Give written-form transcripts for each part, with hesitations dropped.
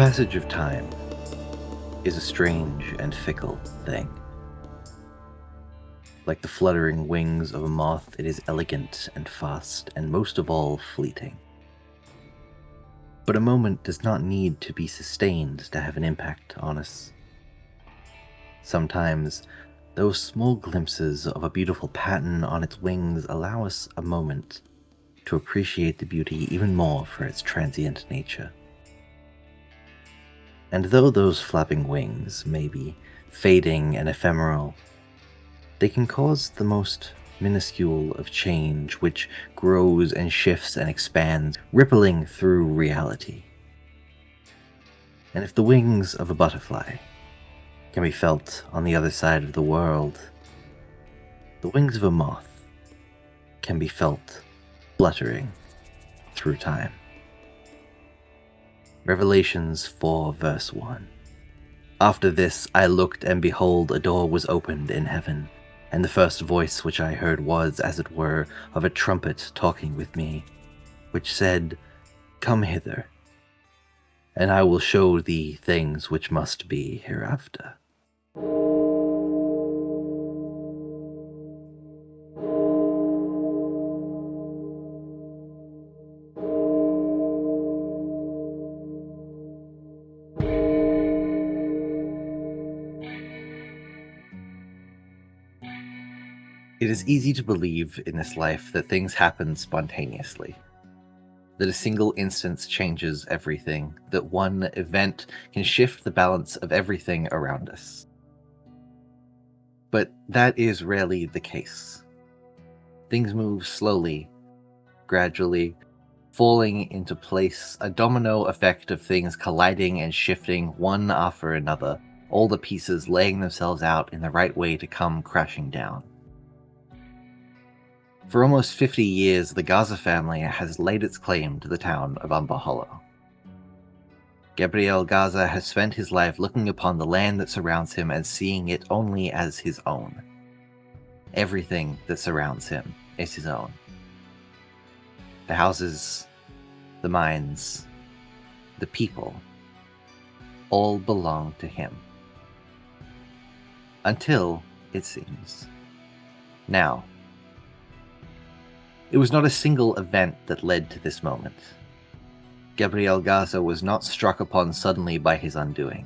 passage of time is a strange and fickle thing. Like the fluttering wings of a moth, it is elegant and fast, and most of all, fleeting. But a moment does not need to be sustained to have an impact on us. Sometimes, those small glimpses of a beautiful pattern on its wings allow us a moment to appreciate the beauty even more for its transient nature. And though those flapping wings may be fading and ephemeral, they can cause the most minuscule of change, which grows and shifts and expands, rippling through reality. And if the wings of a butterfly can be felt on the other side of the world, the wings of a moth can be felt fluttering through time. Revelations 4 verse 1. After this I looked, and behold, a door was opened in heaven, and the first voice which I heard was, as it were, of a trumpet talking with me, which said, Come hither, and I will show thee things which must be hereafter. It is easy to believe in this life that things happen spontaneously, that a single instance changes everything, that one event can shift the balance of everything around us. But that is rarely the case. Things move slowly, gradually, falling into place, a domino effect of things colliding and shifting one after another, all the pieces laying themselves out in the right way to come crashing down. For almost 50 years, the Gaza family has laid its claim to the town of Umber Hollow. Gabriel Gaza has spent his life looking upon the land that surrounds him and seeing it only as his own. Everything that surrounds him is his own. The houses, the mines, the people, all belong to him. Until, it seems, now. It was not a single event that led to this moment. Gabriel Gaza was not struck upon suddenly by his undoing.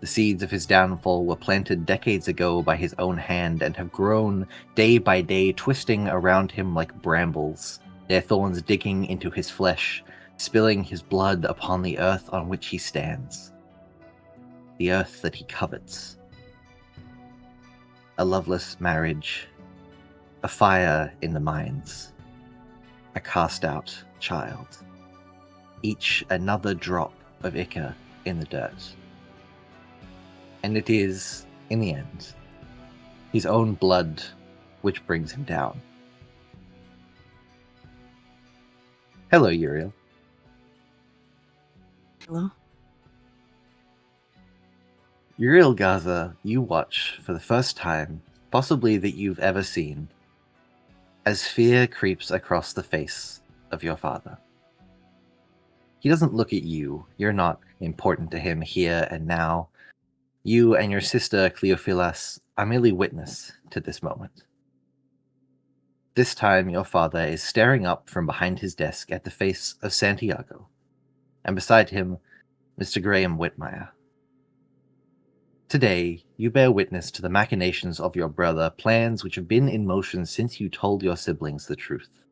The seeds of his downfall were planted decades ago by his own hand and have grown day by day, twisting around him like brambles, their thorns digging into his flesh, spilling his blood upon the earth on which he stands. The earth that he covets. A loveless marriage, a fire in the mines, a cast-out child, each another drop of ichor in the dirt. And it is, in the end, his own blood which brings him down. Hello, Uriel. Hello? Uriel Gaza, you watch for the first time, possibly that you've ever seen, as fear creeps across the face of your father. He doesn't look at you. You're not important to him here and now. You and your sister Cleophilas are merely witness to this moment. This time your father is staring up from behind his desk at the face of Santiago, and beside him, Mr. Graham Whitmire. Today, you bear witness to the machinations of your brother, plans which have been in motion since you told your siblings the truth.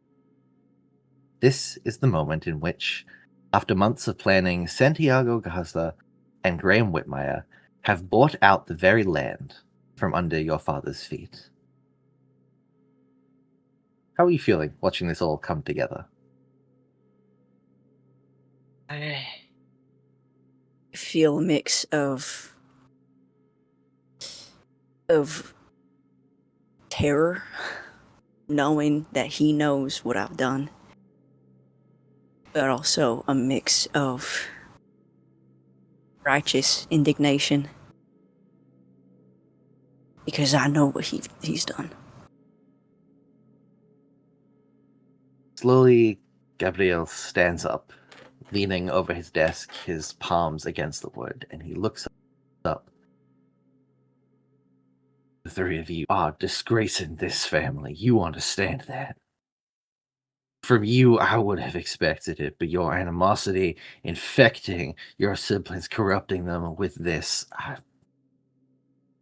This is the moment in which, after months of planning, Santiago Gaza and Graham Whitmire have bought out the very land from under your father's feet. How are you feeling watching this all come together? I feel a mix of terror, knowing that he knows what I've done, but also a mix of righteous indignation, because I know what he's done. Slowly, Gabriel stands up, leaning over his desk, his palms against the wood, and he looks up. The three of you are disgracing this family. You understand that. From you, I would have expected it, but your animosity infecting your siblings, corrupting them with this,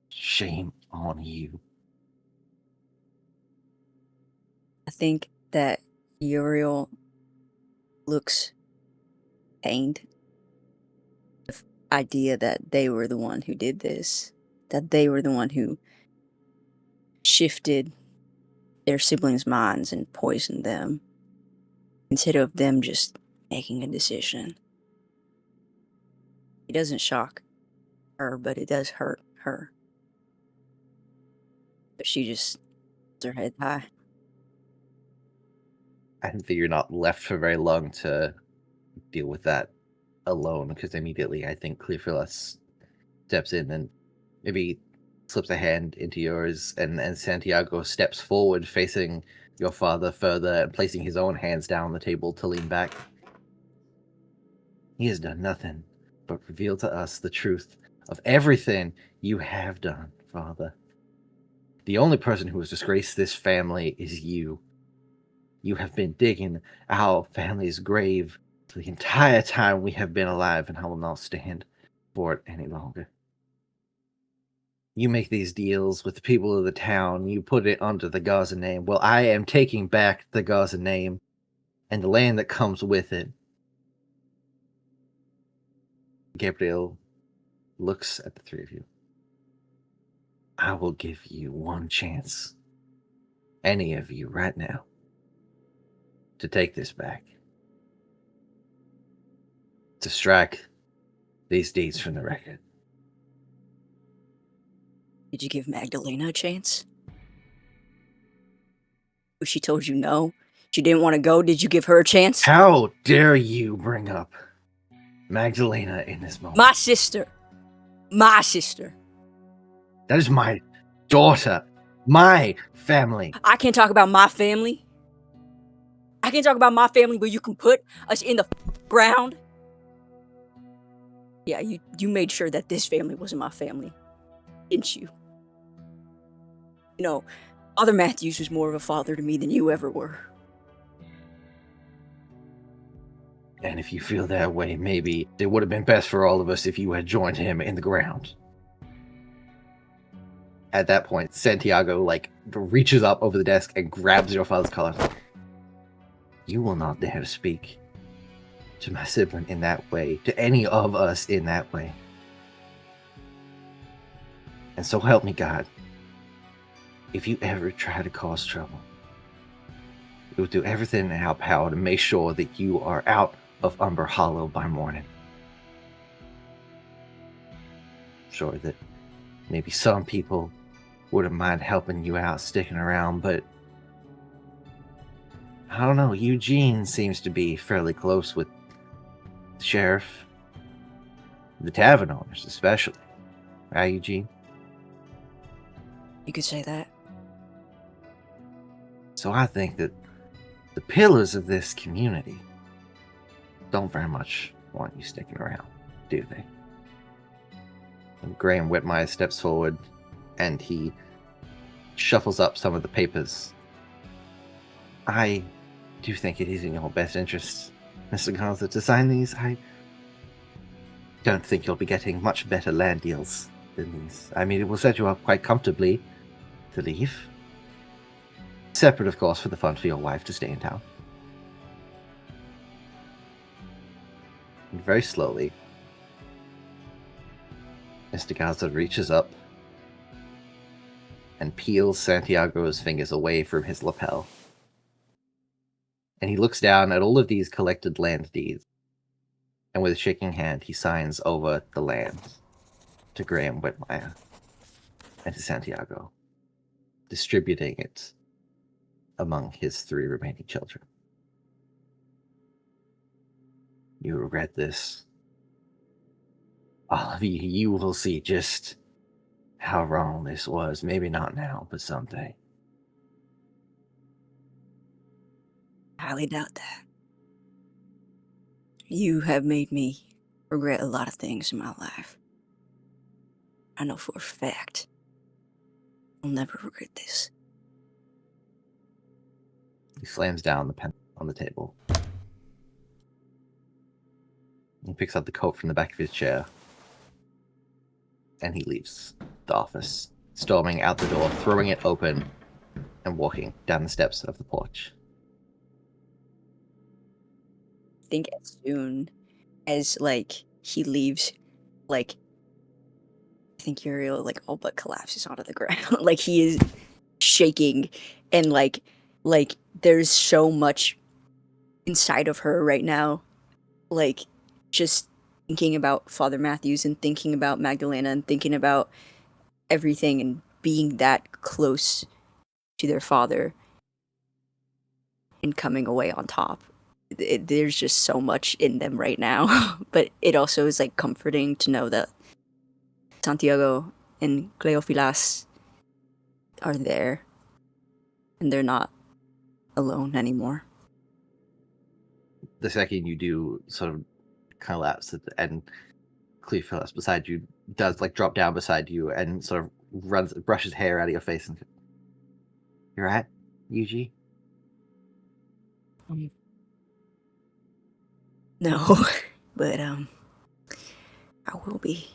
shame on you. I think that Uriel looks pained. The idea that they were the one who did this, that they were the one who shifted their siblings' minds and poisoned them, instead of them just making a decision. It doesn't shock her, but it does hurt her. But she just holds her head high. I think that you're not left for very long to deal with that alone, because immediately I think Cleophilus steps in and maybe slips a hand into yours, and Santiago steps forward facing your father further and placing his own hands down on the table to lean back. He has done nothing but reveal to us the truth of everything you have done, Father. The only person who has disgraced this family is you. You have been digging our family's grave for the entire time we have been alive, and I will not stand for it any longer. You make these deals with the people of the town, you put it under the Gaza name. Well, I am taking back the Gaza name and the land that comes with it. Gabriel looks at the three of you. I will give you one chance, any of you right now, to take this back. To strike these deeds from the record. Did you give Magdalena a chance? When she told you no, she didn't want to go, did you give her a chance? How dare you bring up Magdalena in this moment? My sister. My sister. That is my daughter. My family. I can't talk about my family. I can't talk about my family, but you can put us in the ground. Yeah, you made sure that this family wasn't my family, didn't you? You know, Father Matthews was more of a father to me than you ever were. And if you feel that way, maybe it would have been best for all of us if you had joined him in the ground. At that point, Santiago, reaches up over the desk and grabs your father's collar. You will not dare to speak to my sibling in that way, to any of us in that way. And so help me God, if you ever try to cause trouble, we will do everything in our power to make sure that you are out of Umber Hollow by morning. I'm sure that maybe some people wouldn't mind helping you out, sticking around, but I don't know, Eugene seems to be fairly close with the sheriff, the tavern owners especially. Right, Eugene? You could say that. So I think that the pillars of this community don't very much want you sticking around, do they? And Graham Whitmire steps forward and he shuffles up some of the papers. I do think it is in your best interest, Mr. Garza, to sign these. I don't think you'll be getting much better land deals than these. I mean, it will set you up quite comfortably to leave. Separate, of course, for the fun for your wife to stay in town. And very slowly, Mr. Garza reaches up and peels Santiago's fingers away from his lapel. And he looks down at all of these collected land deeds. And with a shaking hand, he signs over the land to Graham Whitmire and to Santiago, distributing it among his 3 remaining children. You regret this. All of you, you will see just how wrong this was. Maybe not now, but someday. I highly doubt that. You have made me regret a lot of things in my life. I know for a fact I'll never regret this. He slams down the pen on the table. He picks up the coat from the back of his chair. And he leaves the office, storming out the door, throwing it open, and walking down the steps of the porch. I think as soon as, like, he leaves, like, I think Uriel, like, all but collapses onto the ground. Like, he is shaking, and, like, there's so much inside of her right now. Like, just thinking about Father Matthews and thinking about Magdalena and thinking about everything and being that close to their father and coming away on top. There's just so much in them right now. But it also is, like, comforting to know that Santiago and Cleofilas are there and they're not alone anymore. The second you do sort of collapse and Cleophilus beside you does like drop down beside you and sort of brushes hair out of your face and you're right, Yuji? No, but I will be.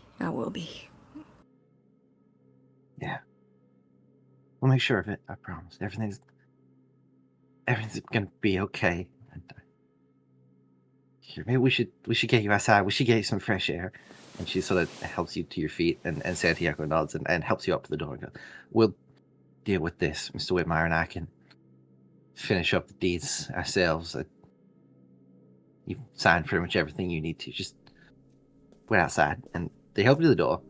Yeah. We'll make sure of it, I promise. Everything's gonna be okay. Here, maybe we should get you outside. We should get you some fresh air. And she sort of helps you to your feet, and Santiago nods and helps you up to the door and goes, we'll deal with this. Mr. Whitmire and I can finish up the deeds ourselves. You've signed pretty much everything you need to. Just wait outside. And they help you to the door.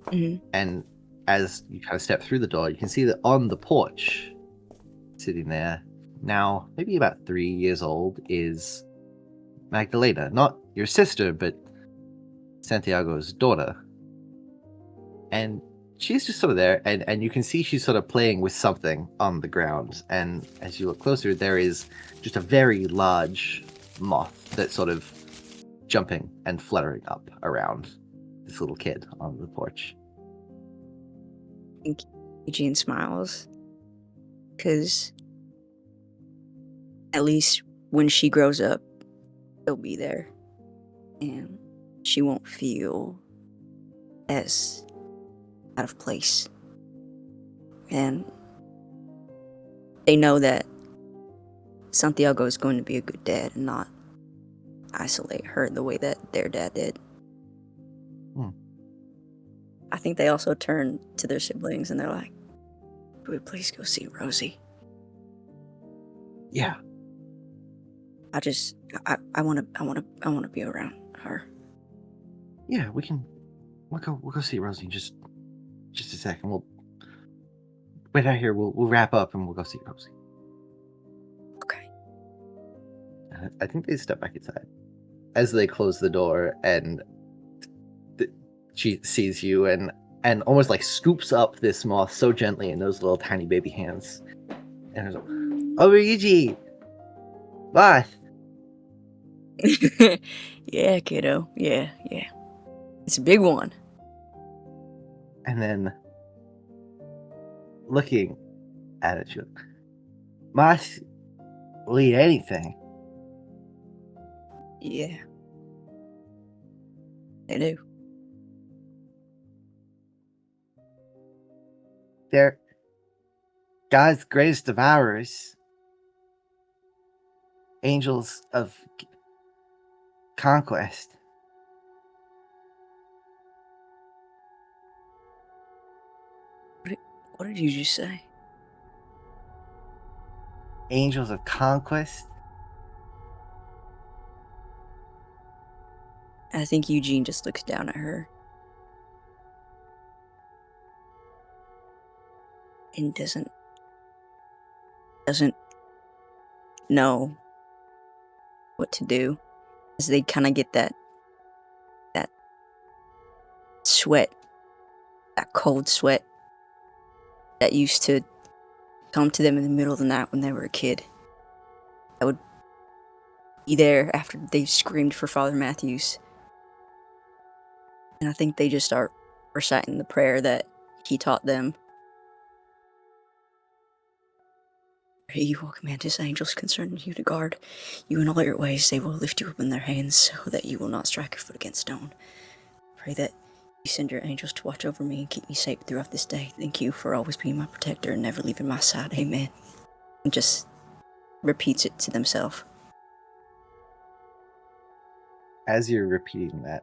Mm-hmm. And as you kind of step through the door, you can see that on the porch, sitting there, now maybe about 3 years old, is Magdalena. Not your sister, but Santiago's daughter. And she's just sort of there, and you can see she's sort of playing with something on the ground. And as you look closer, there is just a very large moth that's sort of jumping and fluttering up around this little kid on the porch. I think Eugene smiles because at least when she grows up, he'll be there and she won't feel as out of place. And they know that Santiago is going to be a good dad and not isolate her the way that their dad did. I think they also turn to their siblings and they're like, "Could we please go see Rosie?" Yeah. I want to be around her. Yeah, we'll go see Rosie in just a second. We'll wait out here. We'll wrap up and we'll go see Rosie. Okay. I think they step back inside as they close the door, and she sees you and almost like scoops up this moth so gently in those little tiny baby hands, and there's oh, Luigi, moth. Yeah, kiddo. Yeah. It's a big one. And then looking at it, she goes, moths will eat anything. Yeah. They do. They're God's greatest devourers, angels of conquest. What did you just say? Angels of conquest? I think Eugene just looks down at her and doesn't know what to do as they kind of get that sweat, that cold sweat that used to come to them in the middle of the night when they were a kid. That would be there after they screamed for Father Matthews. And I think they just start reciting the prayer that he taught them. He will command his angels concerning you to guard you in all your ways. They will lift you up in their hands so that you will not strike your foot against stone. Pray that you send your angels to watch over me and keep me safe throughout this day. Thank you for always being my protector and never leaving my side. Amen. And just repeats it to themselves. As you're repeating that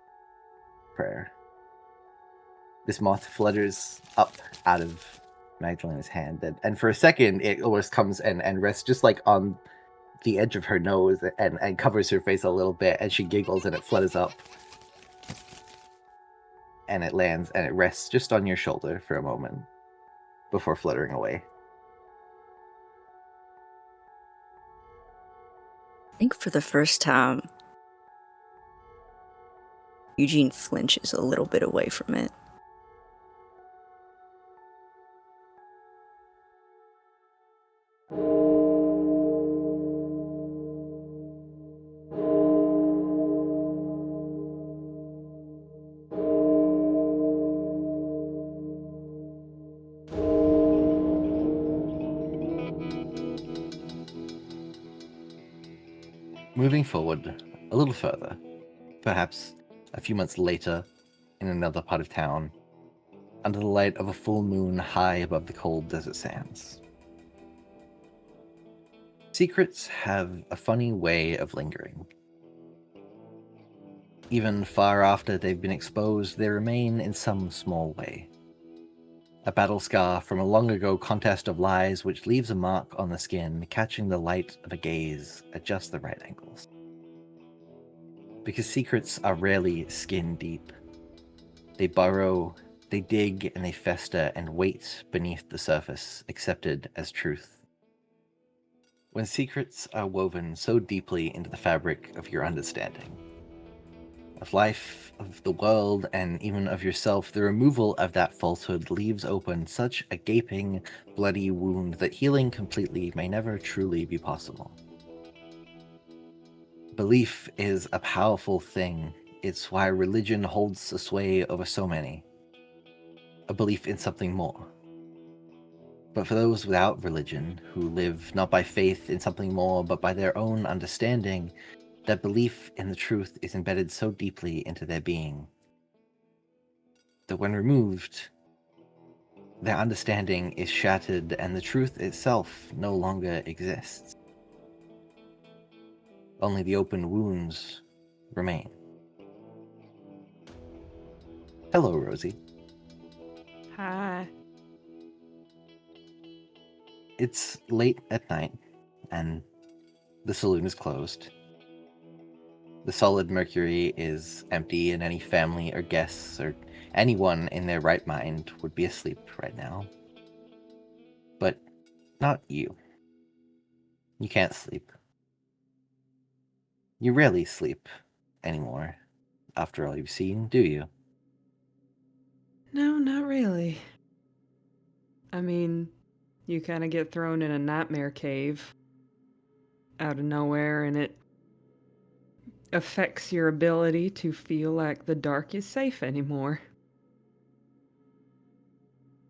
prayer, this moth flutters up out of Magdalena's hand, and for a second it almost comes and rests just like on the edge of her nose and covers her face a little bit, and she giggles and it flutters up and it lands and it rests just on your shoulder for a moment before fluttering away. I think for the first time, Eugene flinches a little bit away from it. Moving forward a little further, perhaps a few months later, in another part of town, under the light of a full moon high above the cold desert sands. Secrets have a funny way of lingering. Even far after they've been exposed, they remain in some small way. A battle scar from a long ago contest of lies which leaves a mark on the skin, catching the light of a gaze at just the right angles. Because secrets are rarely skin deep. They burrow, they dig, and they fester and wait beneath the surface, accepted as truth. When secrets are woven so deeply into the fabric of your understanding, of life, of the world, and even of yourself, the removal of that falsehood leaves open such a gaping, bloody wound that healing completely may never truly be possible. Belief is a powerful thing. It's why religion holds a sway over so many. A belief in something more. But for those without religion, who live not by faith in something more, but by their own understanding, that belief in the truth is embedded so deeply into their being that when removed, their understanding is shattered and the truth itself no longer exists. Only the open wounds remain. Hello, Rosie. Hi. It's late at night, and the saloon is closed. The solid mercury is empty, and any family or guests or anyone in their right mind would be asleep right now. But not you. You can't sleep. You rarely sleep anymore, after all you've seen, do you? No, not really. I mean, you kind of get thrown in a nightmare cave out of nowhere, and it affects your ability to feel like the dark is safe anymore.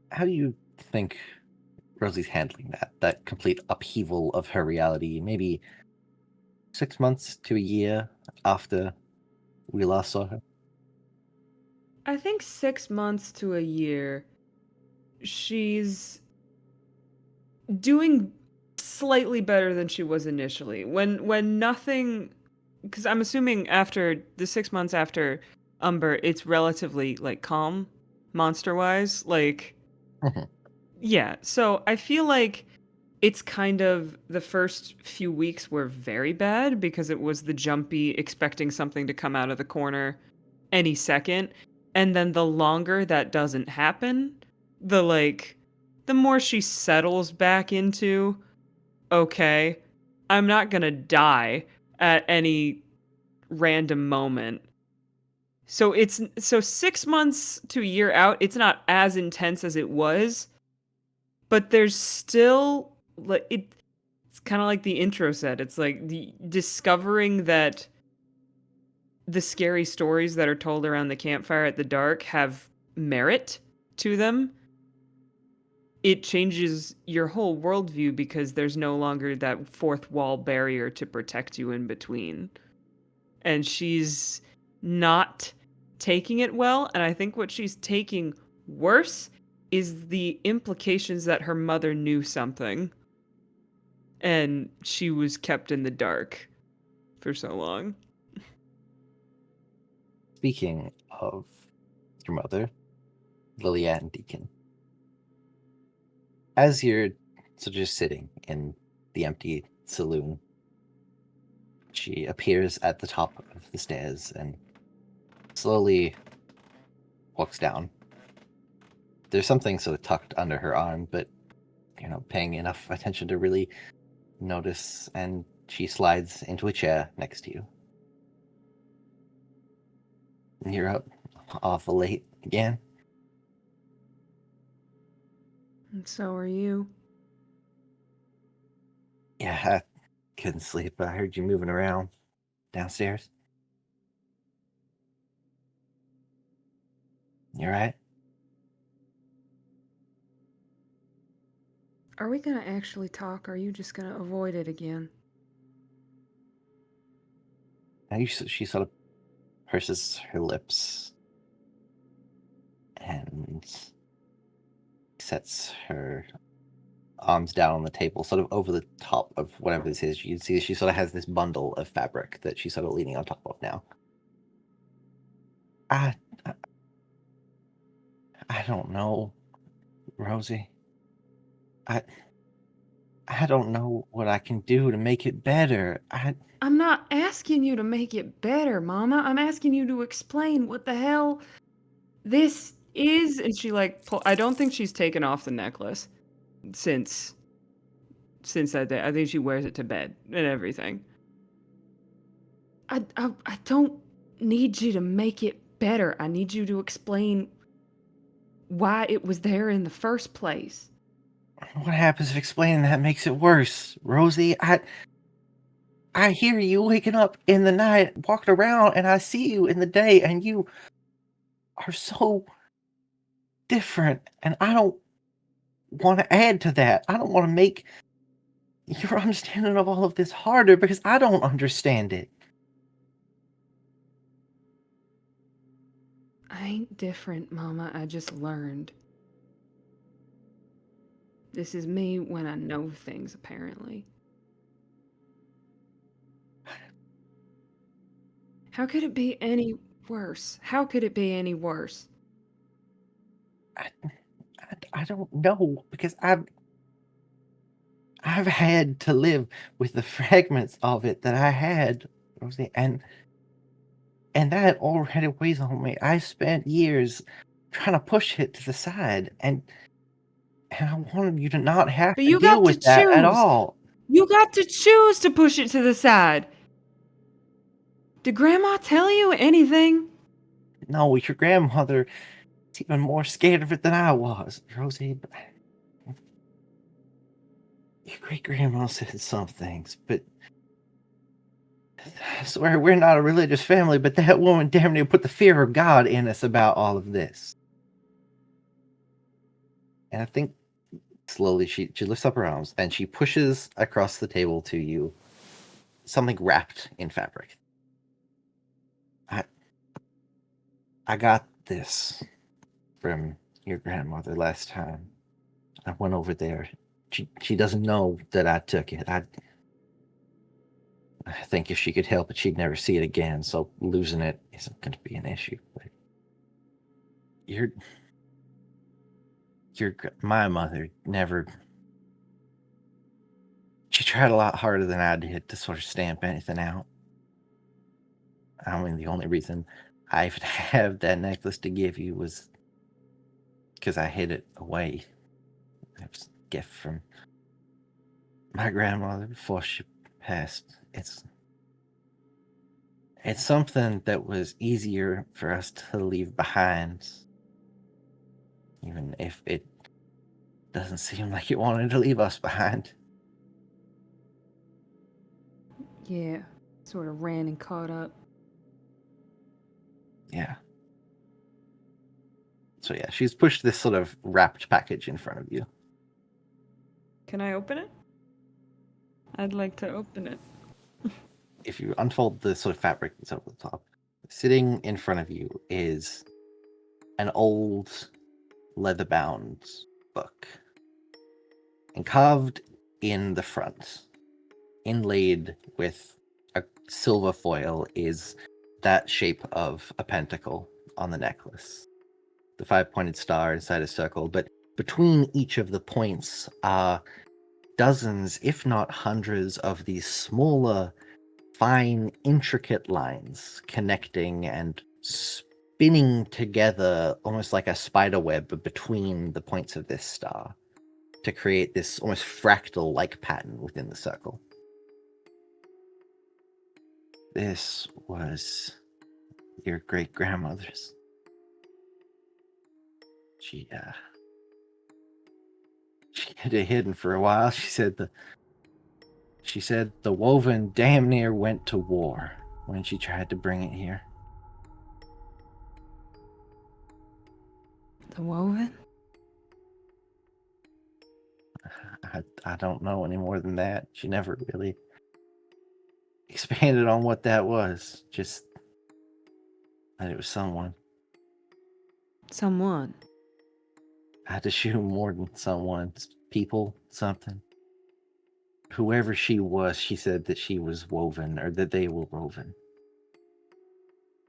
How do you think Rosie's handling that complete upheaval of her reality, maybe 6 months to a year after we last saw her? I think 6 months to a year, she's doing slightly better than she was initially. When nothing, because I'm assuming after the 6 months after Umber, it's relatively like calm, monster wise. Like, Mhm. yeah. So I feel like it's kind of the first few weeks were very bad because it was the jumpy, expecting something to come out of the corner any second. And then the longer that doesn't happen, the like, the more she settles back into, okay, I'm not gonna die at any random moment. So 6 months to a year out, it's not as intense as it was, but there's still like it's kind of like the intro said. It's like the discovering that the scary stories that are told around the campfire at the dark have merit to them. It changes your whole worldview because there's no longer that fourth wall barrier to protect you in between. And she's not taking it well. And I think what she's taking worse is the implications that her mother knew something and she was kept in the dark for so long. Speaking of your mother, Lillian Deacon, as you're sort of just sitting in the empty saloon, she appears at the top of the stairs and slowly walks down. There's something sort of tucked under her arm, but you're not paying enough attention to really notice, and she slides into a chair next to you. And you're up awful late again. And so are you. Yeah, I couldn't sleep. I heard you moving around downstairs. You right? Are we gonna actually talk, or are you just gonna avoid it again? And she sort of purses her lips and sets her arms down on the table, sort of over the top of whatever this is. You can see she sort of has this bundle of fabric that she's sort of leaning on top of now. I don't know, Rosie. I don't know what I can do to make it better. I'm not asking you to make it better, Mama. I'm asking you to explain what the hell this is. And she I don't think she's taken off the necklace since that day. I think she wears it to bed and everything. I don't need you to make it better. I need you to explain why it was there in the first place. What happens if explaining that makes it worse, Rosie? I hear you waking up in the night, walking around, and I see you in the day, and you are so different, and I don't want to add to that. I don't want to make your understanding of all of this harder because I don't understand it. I ain't different, Mama. I just learned. This is me when I know things, apparently. How could it be any worse? How could it be any worse? I don't know because I've had to live with the fragments of it that I had, Rosie, and that already weighs on me. I spent years trying to push it to the side, and I wanted you to not have But to you deal got to with that at choose. all. You got to choose to push it to the side. Did Grandma tell you anything? No, your grandmother is even more scared of it than I was, Rosie. But your great grandma said some things, but I swear we're not a religious family, but that woman damn near put the fear of God in us about all of this. And I think slowly she lifts up her arms and she pushes across the table to you something wrapped in fabric. I got this from your grandmother last time. I went over there. She doesn't know that I took it. I think if she could help it, she'd never see it again. So losing it isn't going to be an issue. But my mother never. She tried a lot harder than I did to sort of stamp anything out. I mean, the only reason I even have that necklace to give you was because I hid it away. It was a gift from my grandmother before she passed. It's something that was easier for us to leave behind, even if it doesn't seem like it wanted to leave us behind. Yeah, sort of ran and caught up. Yeah. So yeah, she's pushed this sort of wrapped package in front of you. Can I open it? I'd like to open it. If you unfold the sort of fabric that's over the top, sitting in front of you is an old leather-bound book. And carved in the front, inlaid with a silver foil, is that shape of a pentacle on the necklace. The 5-pointed star inside a circle, but between each of the points are dozens, if not hundreds, of these smaller, fine, intricate lines connecting and spinning together almost like a spider web between the points of this star to create this almost fractal-like pattern within the circle. This was your great-grandmother's. She had it hidden for a while. She said the woven damn near went to war when she tried to bring it here. The woven? I don't know any more than that. She never really expanded on what that was. Just that it was someone. Someone. I had to shoot more than someone. People, something. Whoever she was, she said that she was woven, or that they were woven.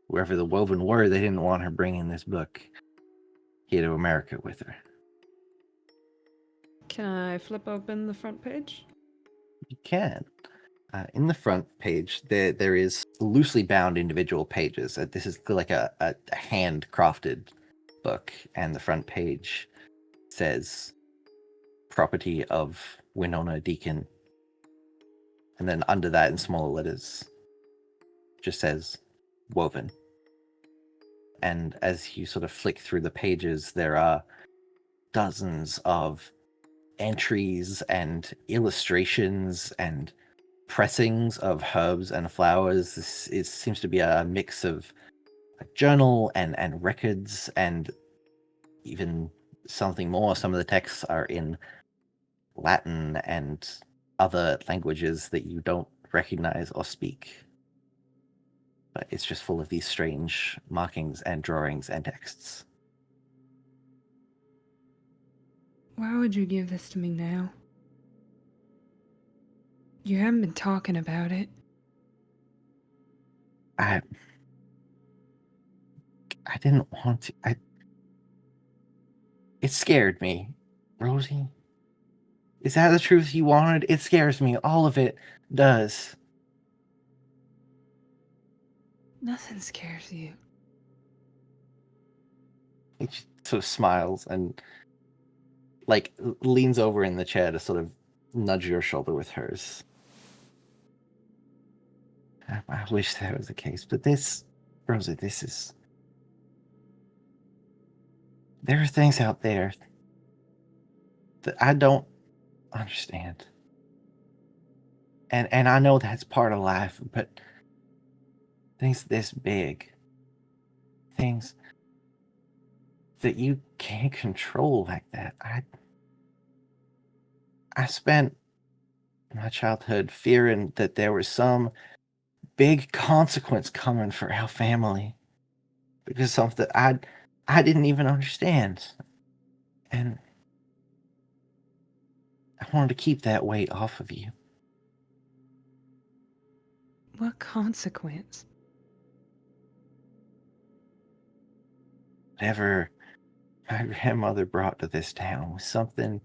Whoever the woven were, they didn't want her bringing this book here to America with her. Can I flip open the front page? You can. In the front page, there is loosely bound individual pages. This is like a handcrafted book, and the front page says property of Winona Deacon. And then under that in smaller letters just says woven. And as you sort of flick through the pages, there are dozens of entries and illustrations and pressings of herbs and flowers. This seems to be a mix of a journal and records and even something more. Some of the texts are in Latin and other languages that you don't recognize or speak. But it's just full of these strange markings and drawings and texts. Why would you give this to me now? You haven't been talking about it. I didn't want to. It scared me, Rosie. Is that the truth you wanted? It scares me. All of it does. Nothing scares you. She sort of smiles and like leans over in the chair to sort of nudge your shoulder with hers. I wish that was the case, but this, Rosie, this is. There are things out there that I don't understand. And I know that's part of life, but things this big, things that you can't control like that. I spent my childhood fearing that there was some big consequence coming for our family because of something I didn't even understand. And I wanted to keep that weight off of you. What consequence? Whatever my grandmother brought to this town was something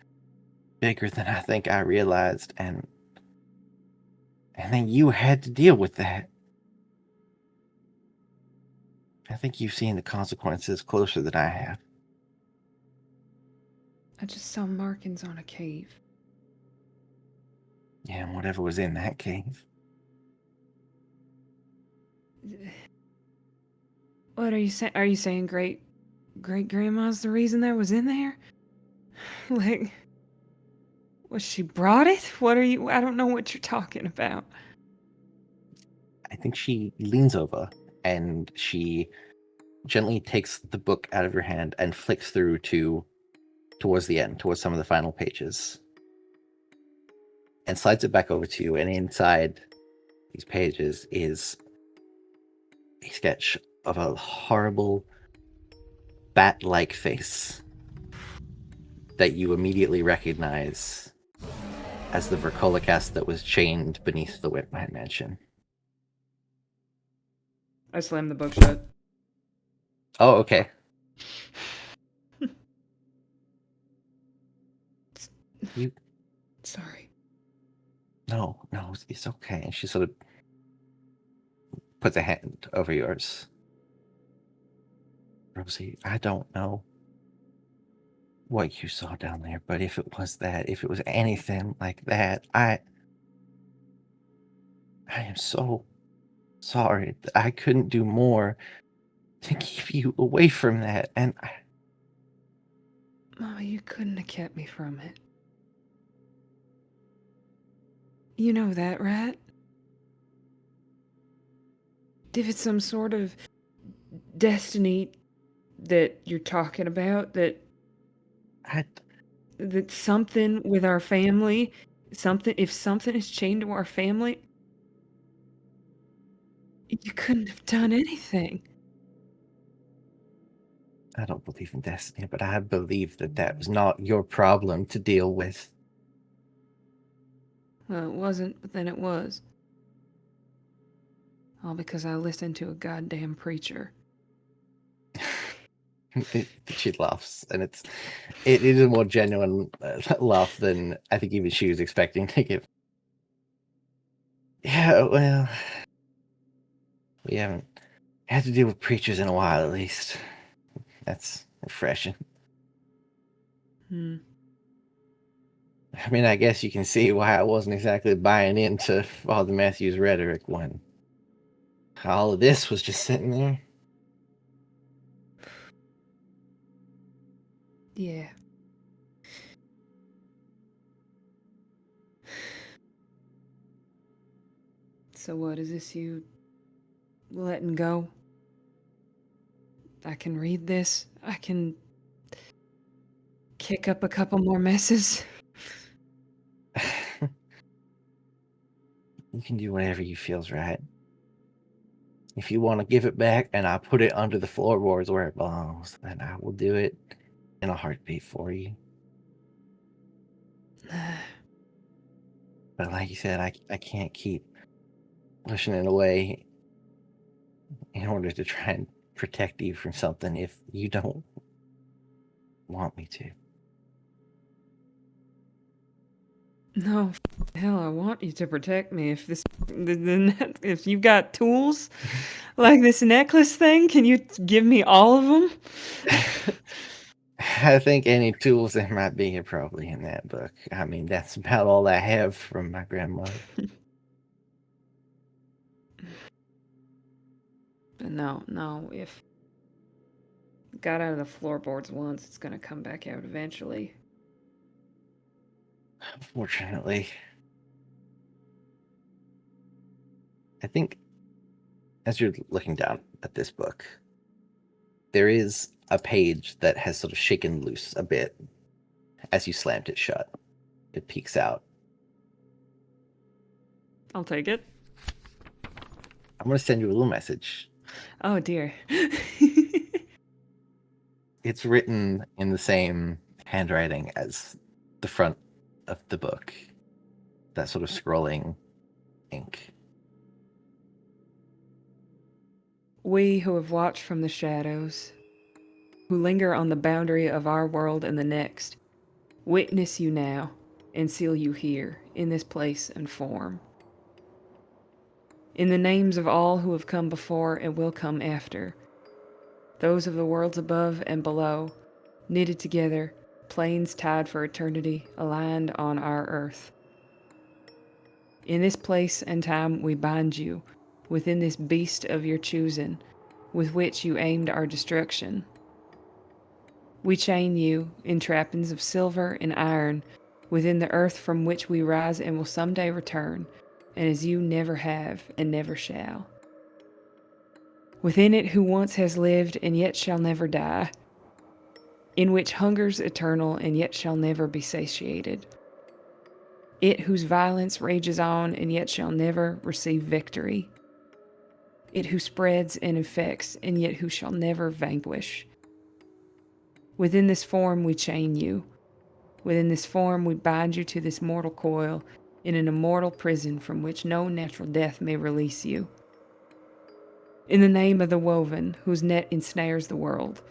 bigger than I think I realized, and then you had to deal with that. I think you've seen the consequences closer than I have. I just saw markings on a cave. Yeah, and whatever was in that cave. What are you saying? Are you saying great grandma's the reason that was in there? Like, was she brought it? What are you? I don't know what you're talking about. I think she leans over and she gently takes the book out of your hand and flicks through towards the end, towards some of the final pages, and slides it back over to you. And inside these pages is a sketch of a horrible bat-like face that you immediately recognize as the Vercolicast that was chained beneath the Whitmine mansion. I slammed the book shut. Oh, okay. You Sorry. No, it's okay. And she sort of puts a hand over yours. Rosie, I don't know what you saw down there, but if it was anything like that, I am so sorry that I couldn't do more to keep you away from that. And Mama, you couldn't have kept me from it. You know that, right? If it's some sort of destiny that you're talking about, that something with our family, if something is chained to our family, you couldn't have done anything. I don't believe in destiny, but I believe that was not your problem to deal with. Well, it wasn't, but then it was. All because I listened to a goddamn preacher. She laughs, and it is a more genuine laugh than I think even she was expecting to give. Yeah, well, we haven't had to deal with preachers in a while, at least. That's refreshing. I mean, I guess you can see why I wasn't exactly buying into Father Matthew's rhetoric when all of this was just sitting there. Yeah. So what, is this you letting go? I can read this. I can kick up a couple more messes. You can do whatever you feels right. If you want to give it back and I put it under the floorboards where it belongs, then I will do it in a heartbeat for you. But like you said, I can't keep pushing it away in order to try and protect you from something if you don't want me to. No, hell, I want you to protect me. If if you've got tools like this necklace thing, can you give me all of them? I think any tools there might be are probably in that book. I mean, that's about all I have from my grandmother. But no, if it got out of the floorboards once, it's gonna come back out eventually. Unfortunately. I think as you're looking down at this book, there is a page that has sort of shaken loose a bit as you slammed it shut. It peeks out. I'll take it. I'm going to send you a little message. Oh dear. It's written in the same handwriting as the front of the book. That sort of scrolling ink. We who have watched from the shadows, who linger on the boundary of our world and the next, witness you now and seal you here in this place and form. In the names of all who have come before and will come after, those of the worlds above and below, knitted together, planes tied for eternity, aligned on our earth. In this place and time we bind you, within this beast of your choosing, with which you aimed our destruction. We chain you in trappings of silver and iron, within the earth from which we rise and will someday return, and as you never have and never shall. Within it who once has lived and yet shall never die, in which hunger's eternal and yet shall never be satiated. It whose violence rages on and yet shall never receive victory. It who spreads and infects and yet who shall never vanquish. Within this form we chain you. Within this form we bind you to this mortal coil in an immortal prison from which no natural death may release you. In the name of the woven whose net ensnares the world,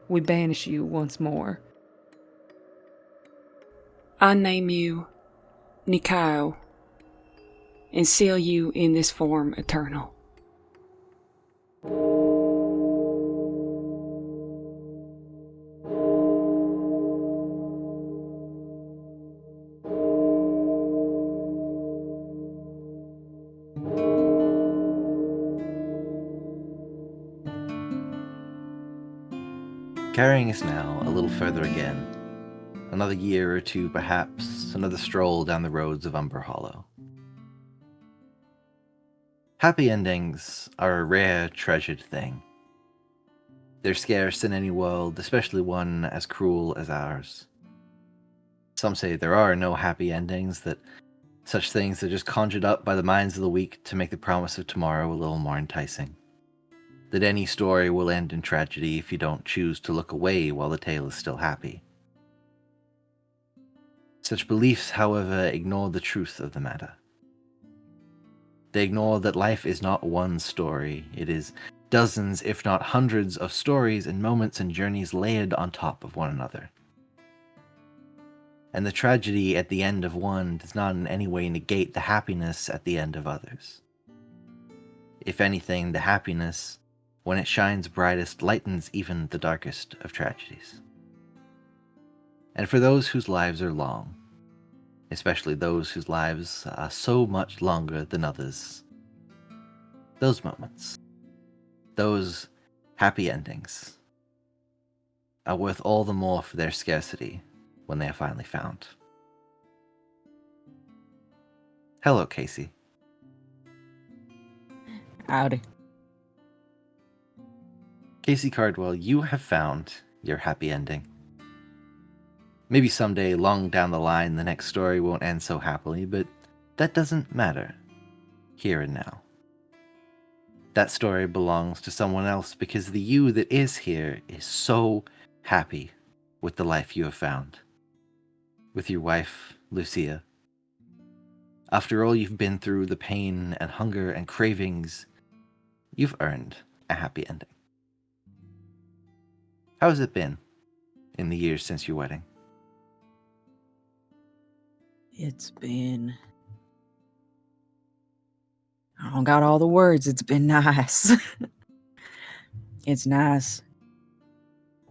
we banish you once more. I name you Nikao and seal you in this form eternal. Carrying us now a little further again, another year or two perhaps, another stroll down the roads of Umber Hollow. Happy endings are a rare, treasured thing. They're scarce in any world, especially one as cruel as ours. Some say there are no happy endings, that such things are just conjured up by the minds of the weak to make the promise of tomorrow a little more enticing. That any story will end in tragedy if you don't choose to look away while the tale is still happy. Such beliefs, however, ignore the truth of the matter. They ignore that life is not one story, it is dozens, if not hundreds, of stories and moments and journeys layered on top of one another. And the tragedy at the end of one does not in any way negate the happiness at the end of others. If anything, the happiness, when it shines brightest, lightens even the darkest of tragedies. And for those whose lives are long, especially those whose lives are so much longer than others, those moments, those happy endings, are worth all the more for their scarcity when they are finally found. Hello, Kasey. Howdy. Kasey Cardwell, you have found your happy ending. Maybe someday, long down the line, the next story won't end so happily, but that doesn't matter. Here and now. That story belongs to someone else because the you that is here is so happy with the life you have found. With your wife, Lucia. After all you've been through, the pain and hunger and cravings, you've earned a happy ending. How has it been in the years since your wedding? It's been... I don't got all the words. It's been nice. It's nice.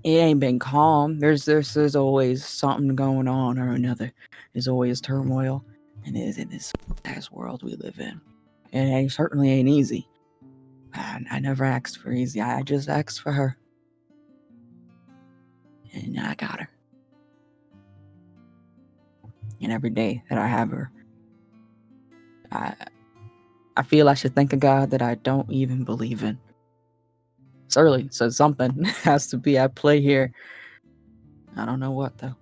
It ain't been calm. There's always something going on or another. There's always turmoil. And it is in this ass world we live in. And it certainly ain't easy. I never asked for easy. I just asked for her. And I got her. And every day that I have her, I feel I should thank a God that I don't even believe in. It's early, so something has to be at play here. I don't know what, though.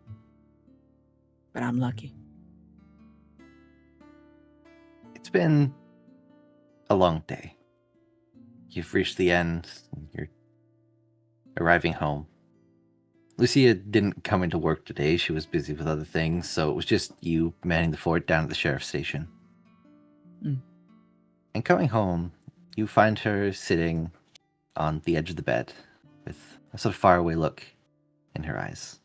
But I'm lucky. It's been a long day. You've reached the end. You're arriving home. Lucia didn't come into work today. She was busy with other things, so it was just you manning the fort down at the sheriff's station. And coming home, you find her sitting on the edge of the bed with a sort of faraway look in her eyes.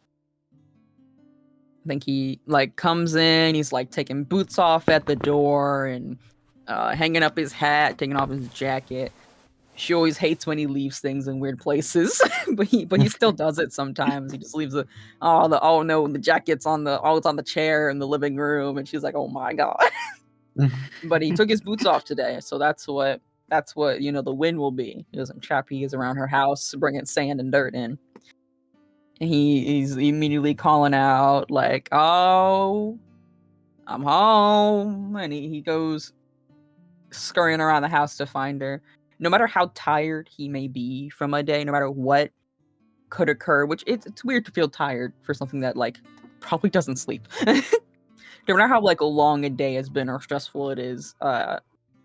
I think he comes in, he's taking boots off at the door and hanging up his hat, taking off his jacket. She always hates when he leaves things in weird places, but he still does it sometimes. He just leaves the jacket's on the chair in the living room, and she's like, "Oh my god!" But he took his boots off today, so that's what the win will be. He doesn't trap peas around her house, bringing sand and dirt in. And he's immediately calling out like, "Oh, I'm home. And he goes scurrying around the house to find her. No matter how tired he may be from a day, no matter what could occur, which it's weird to feel tired for something that like probably doesn't sleep. No matter how like long a day has been or stressful it is,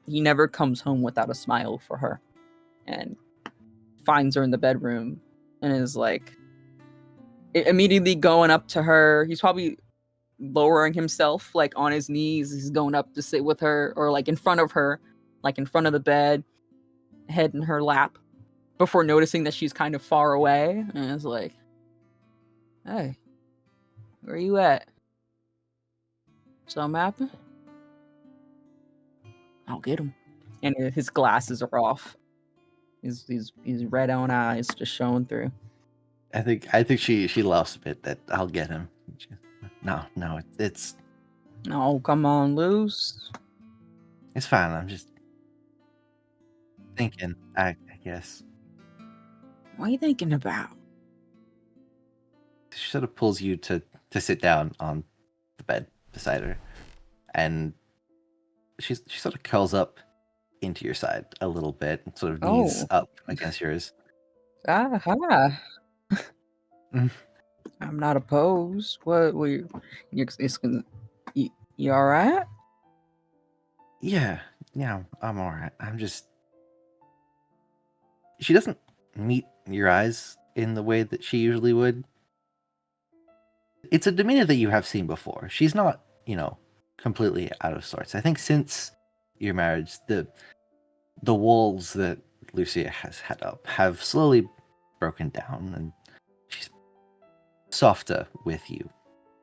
he never comes home without a smile for her, and finds her in the bedroom and is like immediately going up to her. He's probably lowering himself like on his knees. He's going up to sit with her or like in front of her, like in front of the bed, head in her lap, before noticing that she's kind of far away, and is like, "Hey, where you at? Something happened? I'll get him." And his glasses are off. His red own eyes just showing through. I think she laughs a bit that I'll get him. No, it's Oh, come on, Luz. fine. I'm just thinking. I guess What are you thinking about? she sort of pulls you to sit down on the bed beside her, and she sort of curls up into your side a little bit, and sort of knees Oh. up against yours. Aha. Mm. I'm not opposed. What you you all right? Yeah, I'm all right. I'm just. She doesn't meet your eyes in the way that she usually would. It's a demeanor that you have seen before. She's not, completely out of sorts. I think since your marriage, the walls that Lucia has had up have slowly broken down, and she's softer with you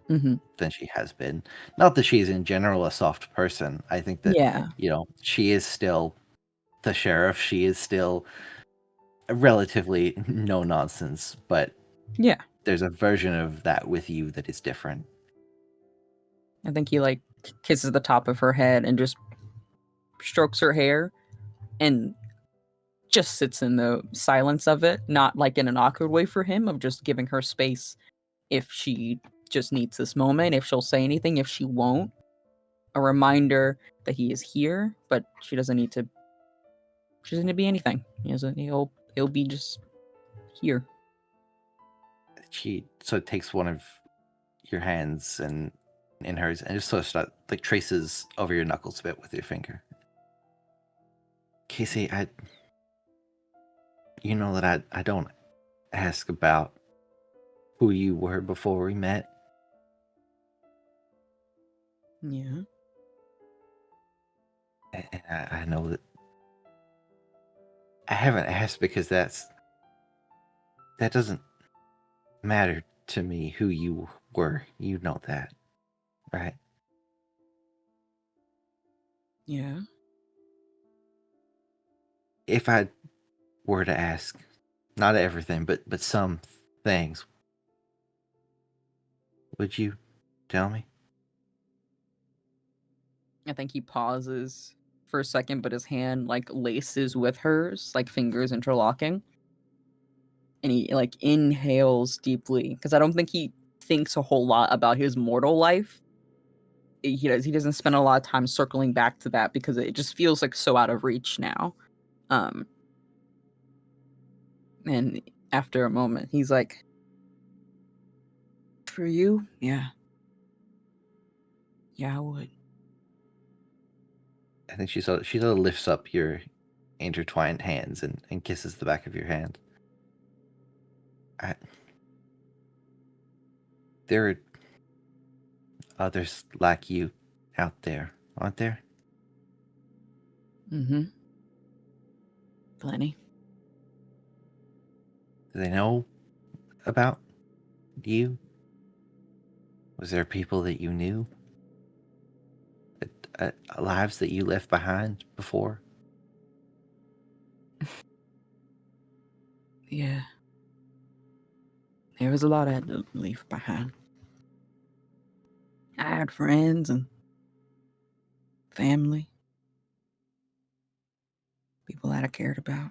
Mm-hmm. than she has been. Not that she's in general a soft person. I think that, Yeah. she is still the sheriff. She is still relatively no nonsense, but Yeah. there's a version of that with you that is different. I think he like kisses the top of her head and just strokes her hair and just sits in the silence of it, not like in an awkward way for him, of just giving her space if she just needs this moment, if she'll say anything, if she won't. A reminder that he is here, but she doesn't need to be anything. He'll be just here. She sort of takes one of your hands and in hers and just sort of like traces over your knuckles a bit with your finger. Kasey, you know that I don't ask about who you were before we met. Yeah. And I know that I haven't asked because that doesn't matter to me who you were. You know that, right? Yeah. If I were to ask, not everything, but some things, would you tell me? I think he pauses for a second, but his hand like laces with hers, like fingers interlocking. And he like inhales deeply because I don't think he thinks a whole lot about his mortal life. He doesn't spend a lot of time circling back to that because it just feels like so out of reach now. And after a moment, he's like, "For you, yeah, I would." I think she sort of lifts up your intertwined hands and kisses the back of your hand. There are others like you out there, aren't there? Mm-hmm. Plenty. Do they know about you? Was there people that you knew? Lives that you left behind before? Yeah. There was a lot I had to leave behind. I had friends and family, people that I cared about.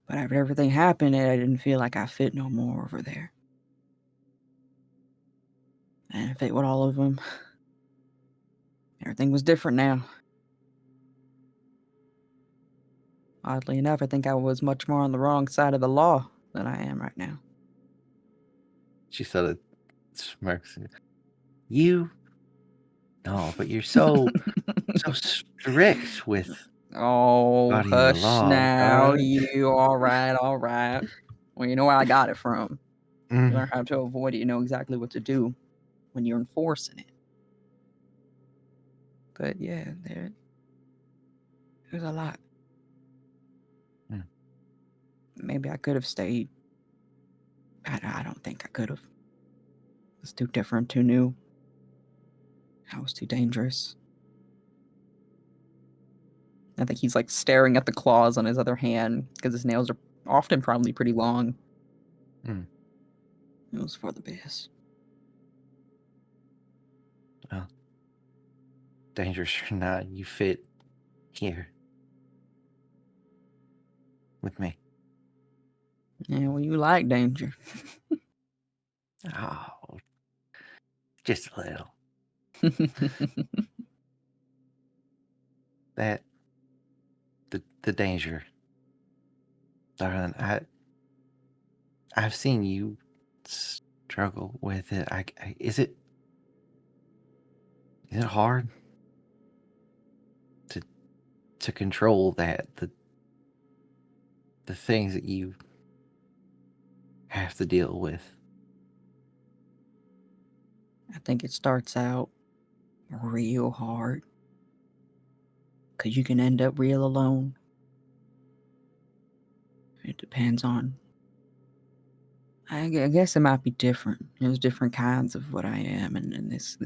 But after everything happened, I didn't feel like I fit no more over there. And if it with all of them, everything was different now. Oddly enough, I think I was much more on the wrong side of the law than I am right now. She sort of smirks. You? No, but you're so strict with Oh, guarding the hush law. now, you. All right, all right. Well, you know where I got it from. You Mm. learn how to avoid it. You know exactly what to do when you're enforcing it. But yeah, there's a lot. Mm. Maybe I could have stayed. I don't think I could have. It's too different, too new. I was too dangerous. I think he's like staring at the claws on his other hand because his nails are often probably pretty long. Mm. It was for the best. Well, dangerous or not, you fit here with me. Yeah, well, you like danger. Oh, just a little. That the danger, darling. I've seen you struggle with it. Is it hard to control that the things that you have to deal with? I think it starts out real hard because you can end up real alone. It depends on. I guess it might be different. There's different kinds of what I am and this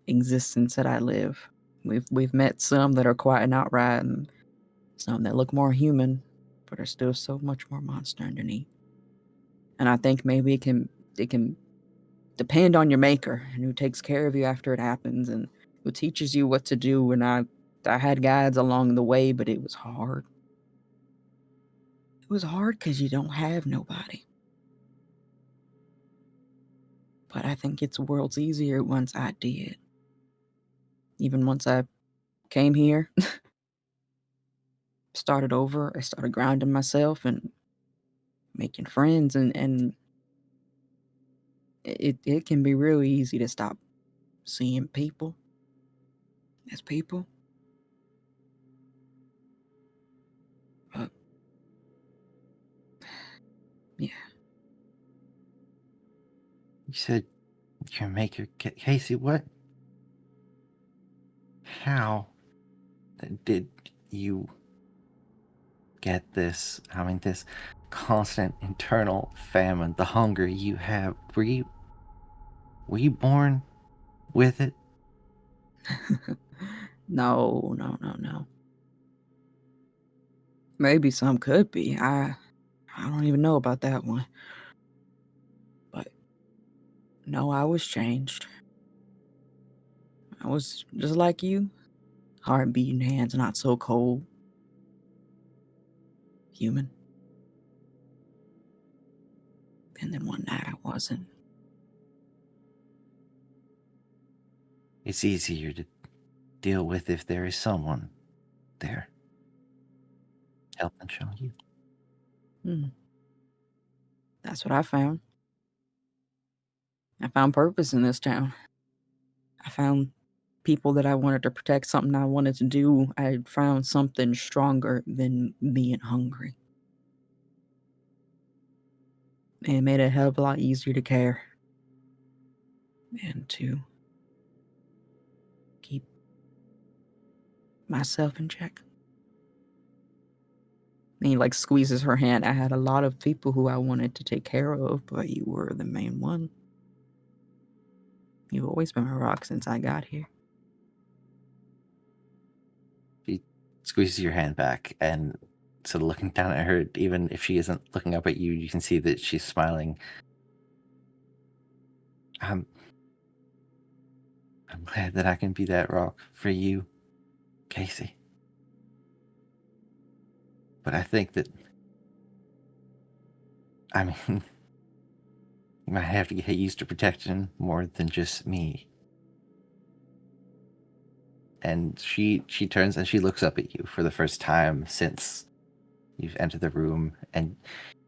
existence that I live. We've met some that are quiet and outright, and some that look more human, but are still so much more monster underneath. And I think maybe it can depend on your maker and who takes care of you after it happens and who teaches you what to do. And I had guides along the way, but it was hard. It was hard because you don't have nobody. But I think it's worlds easier once I did. Even once I came here, started over, I started grounding myself and making friends, and it can be really easy to stop seeing people as people. But yeah. You said your maker, Casey. What? How did you get this? I mean, this constant internal famine, the hunger you have. Were you born with it? No. Maybe some could be. I don't even know about that one. But no, I was changed. I was just like you. Heart beating, hands not so cold. Human. And then one night I wasn't. It's easier to deal with if there is someone there helping show you. That's what I found. I found purpose in this town. I found people that I wanted to protect, something I wanted to do. I found something stronger than being hungry. And it made it a hell of a lot easier to care. And to keep myself in check. And he like squeezes her hand. I had a lot of people who I wanted to take care of, but you were the main one. You've always been my rock since I got here. She squeezes your hand back and sort of looking down at her, even if she isn't looking up at you, you can see that she's smiling. I'm glad that I can be that rock for you, Casey. But I think that, I mean, You might have to get used to protection more than just me. And she turns and she looks up at you for the first time since you've entered the room, and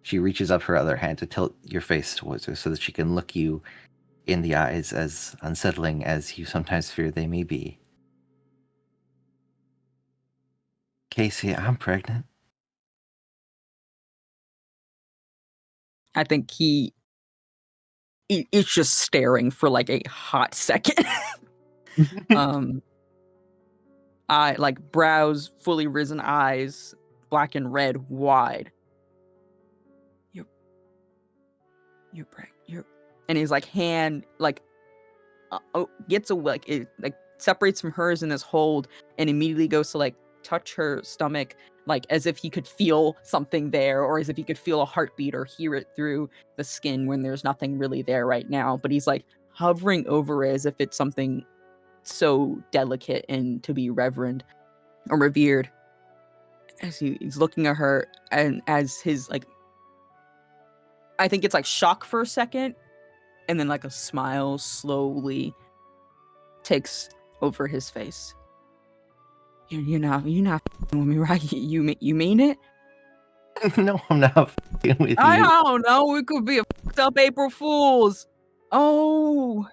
she reaches up her other hand to tilt your face towards her so that she can look you in the eyes, as unsettling as you sometimes fear they may be. Kasey, I'm pregnant. I think it's just staring for like a hot second. I like brows fully risen, eyes black and red, wide. You're and his like hand like gets away, like it like separates from hers in this hold, and immediately goes to like touch her stomach, like as if he could feel something there, or as if he could feel a heartbeat or hear it through the skin when there's nothing really there right now. But he's like hovering over it as if it's something so delicate and to be reverend or revered. As he's looking at her, and as his like, I think it's like shock for a second, and then like a smile slowly takes over his face. You're not f***ing with me, right? You mean it? No, I'm not f***ing with I you. don't know. It could be a f***ed up April Fool's. Oh,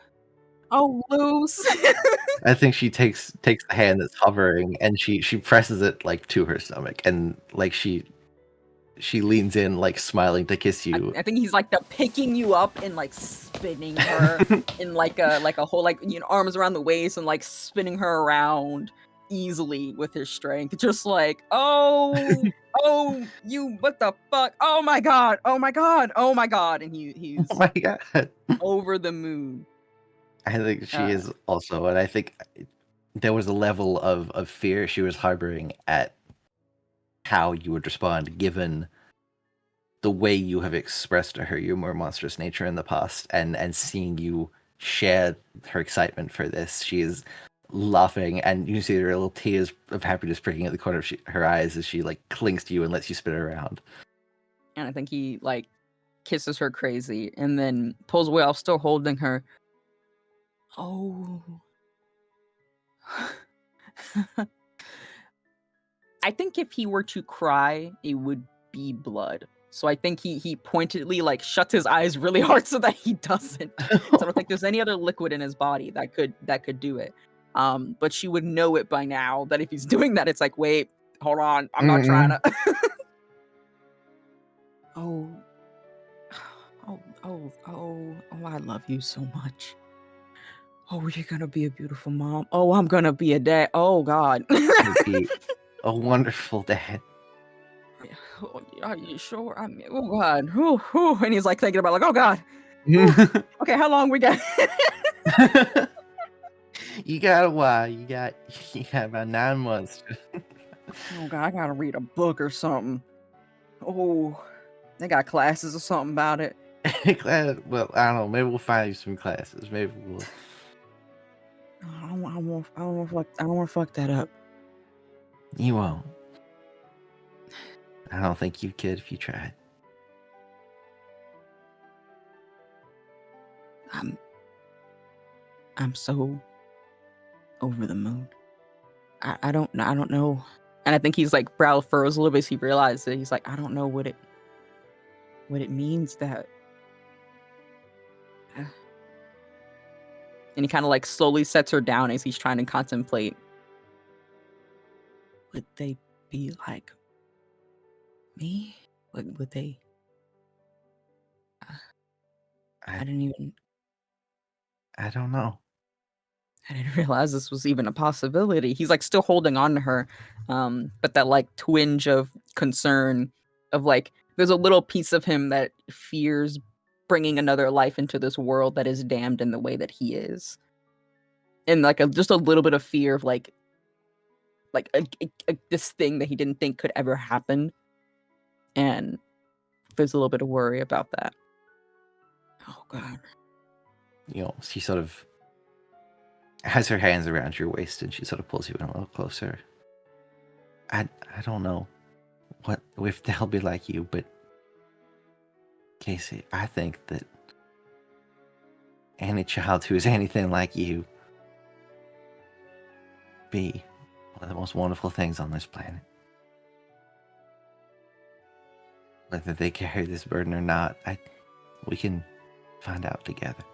loose. I think she takes the hand that's hovering and she presses it like to her stomach, and like she leans in, like smiling to kiss you. I think he's like picking you up and like spinning her in like a whole like arms around the waist and like spinning her around easily with his strength. Just like oh you what the fuck, oh my god, and he's Oh my god. over the moon. I think she is also, and I think there was a level of fear she was harboring at how you would respond given the way you have expressed to her your more monstrous nature in the past, and seeing you share her excitement for this. She is laughing, and you see her little tears of happiness pricking at the corner of her eyes as she like clings to you and lets you spin her around. And I think he like kisses her crazy and then pulls away while still holding her. Oh. I think if he were to cry, it would be blood. So I think he pointedly like shuts his eyes really hard so that he doesn't. So I don't think there's any other liquid in his body that could do it. But she would know it by now that if he's doing that, it's like, wait, hold on, I'm not trying to. Oh, I love you so much. Oh, you're gonna be a beautiful mom. Oh, I'm gonna be a dad. Oh God. Be a wonderful dad. Oh, are you sure? I mean, oh God. And he's like thinking about like, oh God. Okay, how long we got? You got a while. You got about 9 months. Oh God, I gotta read a book or something. Oh, they got classes or something about it. Well, I don't know. Maybe we'll find you some classes. Maybe we'll. I don't want to fuck that up. You won't. I don't think you could if you tried. I'm so over the moon. I don't know. And I think he's like brow furrows a little bit as he realizes it. He's like, I don't know what it means that. And he kind of like slowly sets her down as he's trying to contemplate. Would they be like me? Would they? I don't know. I didn't realize this was even a possibility. He's like still holding on to her, but that like twinge of concern of like there's a little piece of him that fears bringing another life into this world that is damned in the way that he is, and like just a little bit of fear of like this thing that he didn't think could ever happen, and there's a little bit of worry about that. Oh God. She sort of has her hands around your waist and she sort of pulls you in a little closer. I don't know what if they'll be like you, but Kasey, I think that any child who is anything like you be one of the most wonderful things on this planet. Whether they carry this burden or not, we can find out together.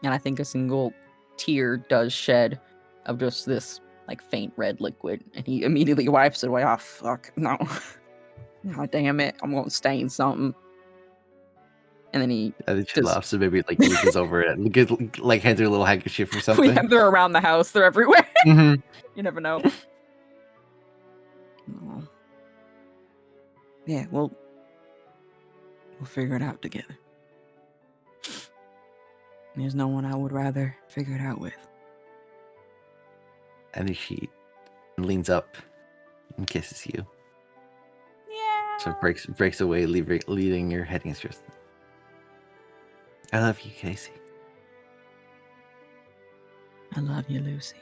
And I think a single tear does shed of just this like faint red liquid, and he immediately wipes it away. Oh fuck, no. God damn it, I'm gonna stain something. And then he I think she just laughs and maybe like reaches over it, like hands her a little handkerchief or something. they're around the house, they're everywhere. Mm-hmm. You never know. Oh. Yeah, we'll figure it out together. There's no one I would rather figure it out with. And then she leans up and kisses you. Yeah. So it breaks away, leaving your head against yours. I love you, Kasey. I love you, Lucy.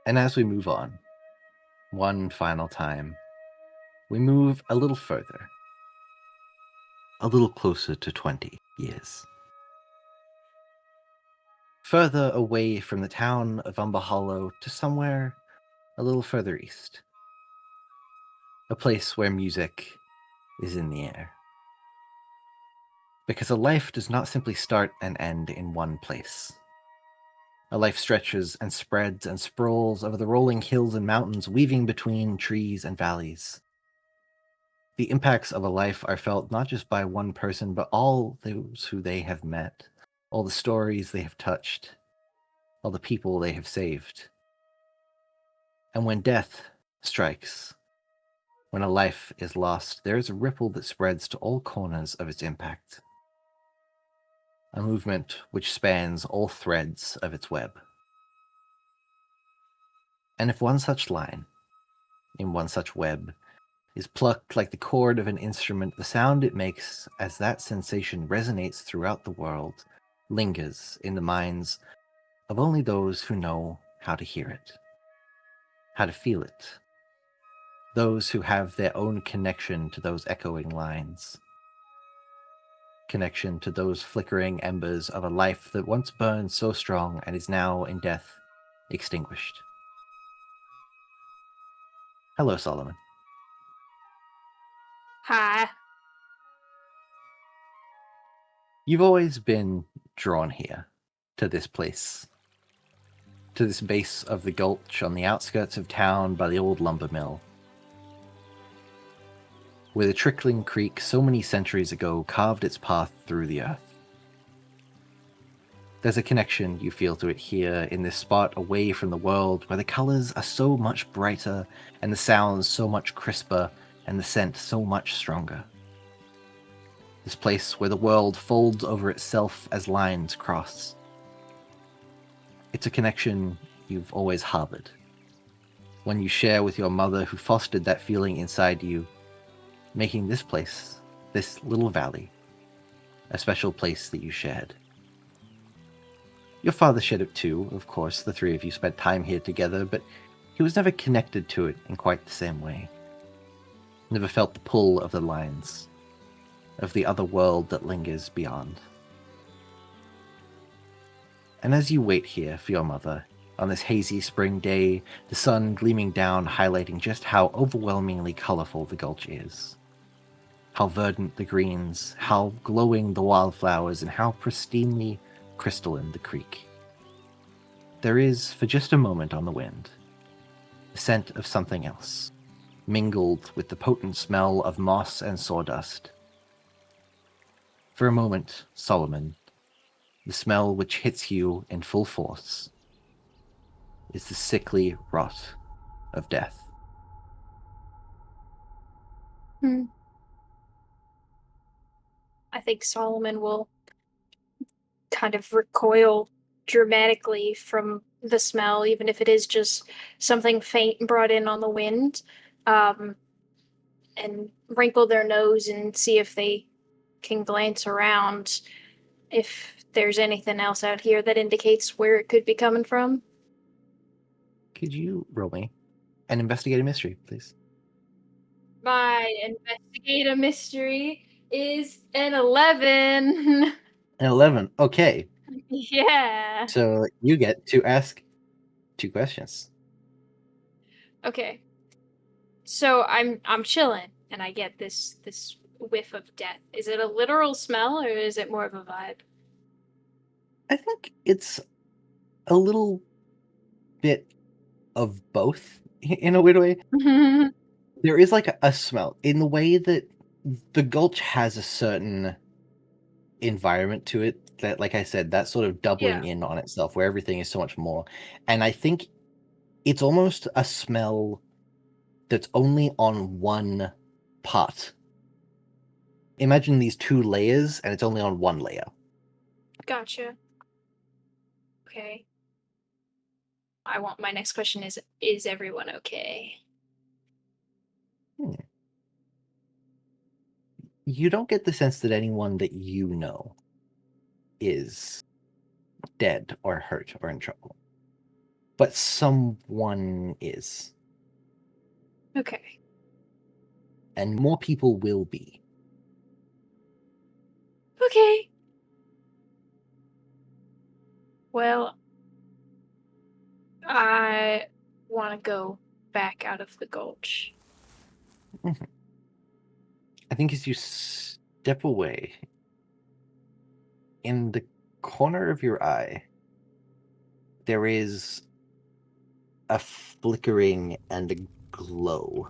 And as we move on, one final time, we move a little further, a little closer to 20 years. Further away from the town of Umber Hollow to somewhere a little further east. A place where music is in the air. Because a life does not simply start and end in one place. A life stretches and spreads and sprawls over the rolling hills and mountains, weaving between trees and valleys. The impacts of a life are felt not just by one person, but all those who they have met, all the stories they have touched, all the people they have saved. And when death strikes, when a life is lost, there is a ripple that spreads to all corners of its impact. A movement which spans all threads of its web. And if one such line, in one such web, is plucked like the chord of an instrument, the sound it makes as that sensation resonates throughout the world lingers in the minds of only those who know how to hear it, how to feel it, those who have their own connection to those echoing lines, connection to those flickering embers of a life that once burned so strong and is now in death extinguished. Hello, Solomon. Hi. You've always been drawn here, to this place, to this base of the gulch on the outskirts of town by the old lumber mill, where the trickling creek so many centuries ago carved its path through the earth. There's a connection you feel to it here, in this spot away from the world, where the colors are so much brighter, and the sounds so much crisper, and the scent so much stronger. This place where the world folds over itself as lines cross. It's a connection you've always harbored, one you share with your mother who fostered that feeling inside you, making this place, this little valley, a special place that you shared. Your father shared it too, of course. The three of you spent time here together, but he was never connected to it in quite the same way. Never felt the pull of the lines, of the other world that lingers beyond. And as you wait here for your mother, on this hazy spring day, the sun gleaming down, highlighting just how overwhelmingly colorful the gulch is. How verdant the greens, how glowing the wildflowers, and how pristinely crystalline the creek. There is, for just a moment on the wind, the scent of something else, mingled with the potent smell of moss and sawdust. For a moment, Solomon, the smell which hits you in full force is the sickly rot of death. Hmm. think Solomon will kind of recoil dramatically from the smell, even if it is just something faint brought in on the wind, and wrinkle their nose and see if they can glance around if there's anything else out here that indicates where it could be coming from. Could you roll me an investigate a mystery, please? My investigate a mystery is an 11. An 11. Okay. Yeah. So you get to ask 2 questions. Okay. So I'm chilling and I get this whiff of death. Is it a literal smell or is it more of a vibe? I think it's a little bit of both in a weird way. There is like a smell in the way that the gulch has a certain environment to it that, like I said, that's sort of doubling in on itself where everything is so much more. And I think it's almost a smell that's only on one part. Imagine these 2 layers and it's only on one layer. Gotcha. Okay. My next question is everyone okay? You don't get the sense that anyone that you know is dead or hurt or in trouble. But someone is. Okay. And more people will be. Okay. Well, I want to go back out of the gulch. Mm-hmm. I think as you step away, in the corner of your eye, there is a flickering and a glow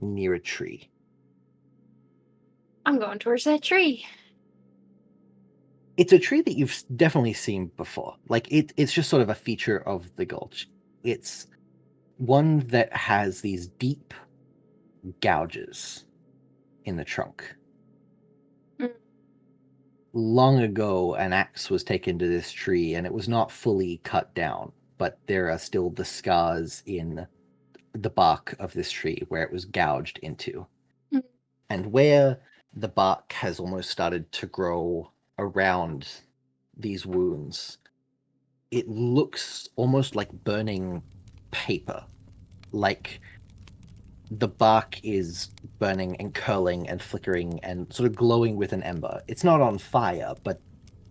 near a tree. I'm going towards that tree. It's a tree that you've definitely seen before. Like, it's just sort of a feature of the gulch. It's one that has these deep gouges in the trunk. Long ago, an axe was taken to this tree and it was not fully cut down, but there are still the scars in the bark of this tree where it was gouged into. And where the bark has almost started to grow around these wounds, it looks almost like burning paper. Like the bark is burning and curling and flickering and sort of glowing with an ember. It's not on fire, but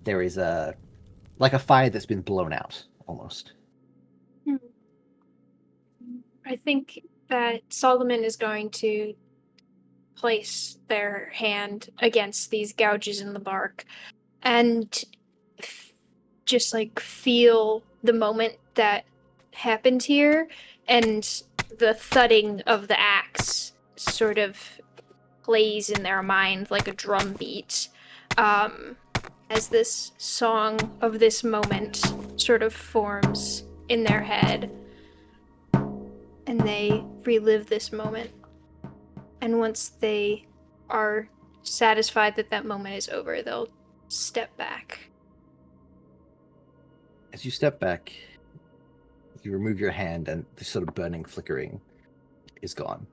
there is a fire that's been blown out almost. I think that Solomon is going to place their hand against these gouges in the bark and just like feel the moment that happened here, and the thudding of the axe sort of plays in their mind like a drum beat, as this song of this moment sort of forms in their head, and they relive this moment. And once they are satisfied that that moment is over, they'll step back. As you step back, you remove your hand and the sort of burning flickering is gone.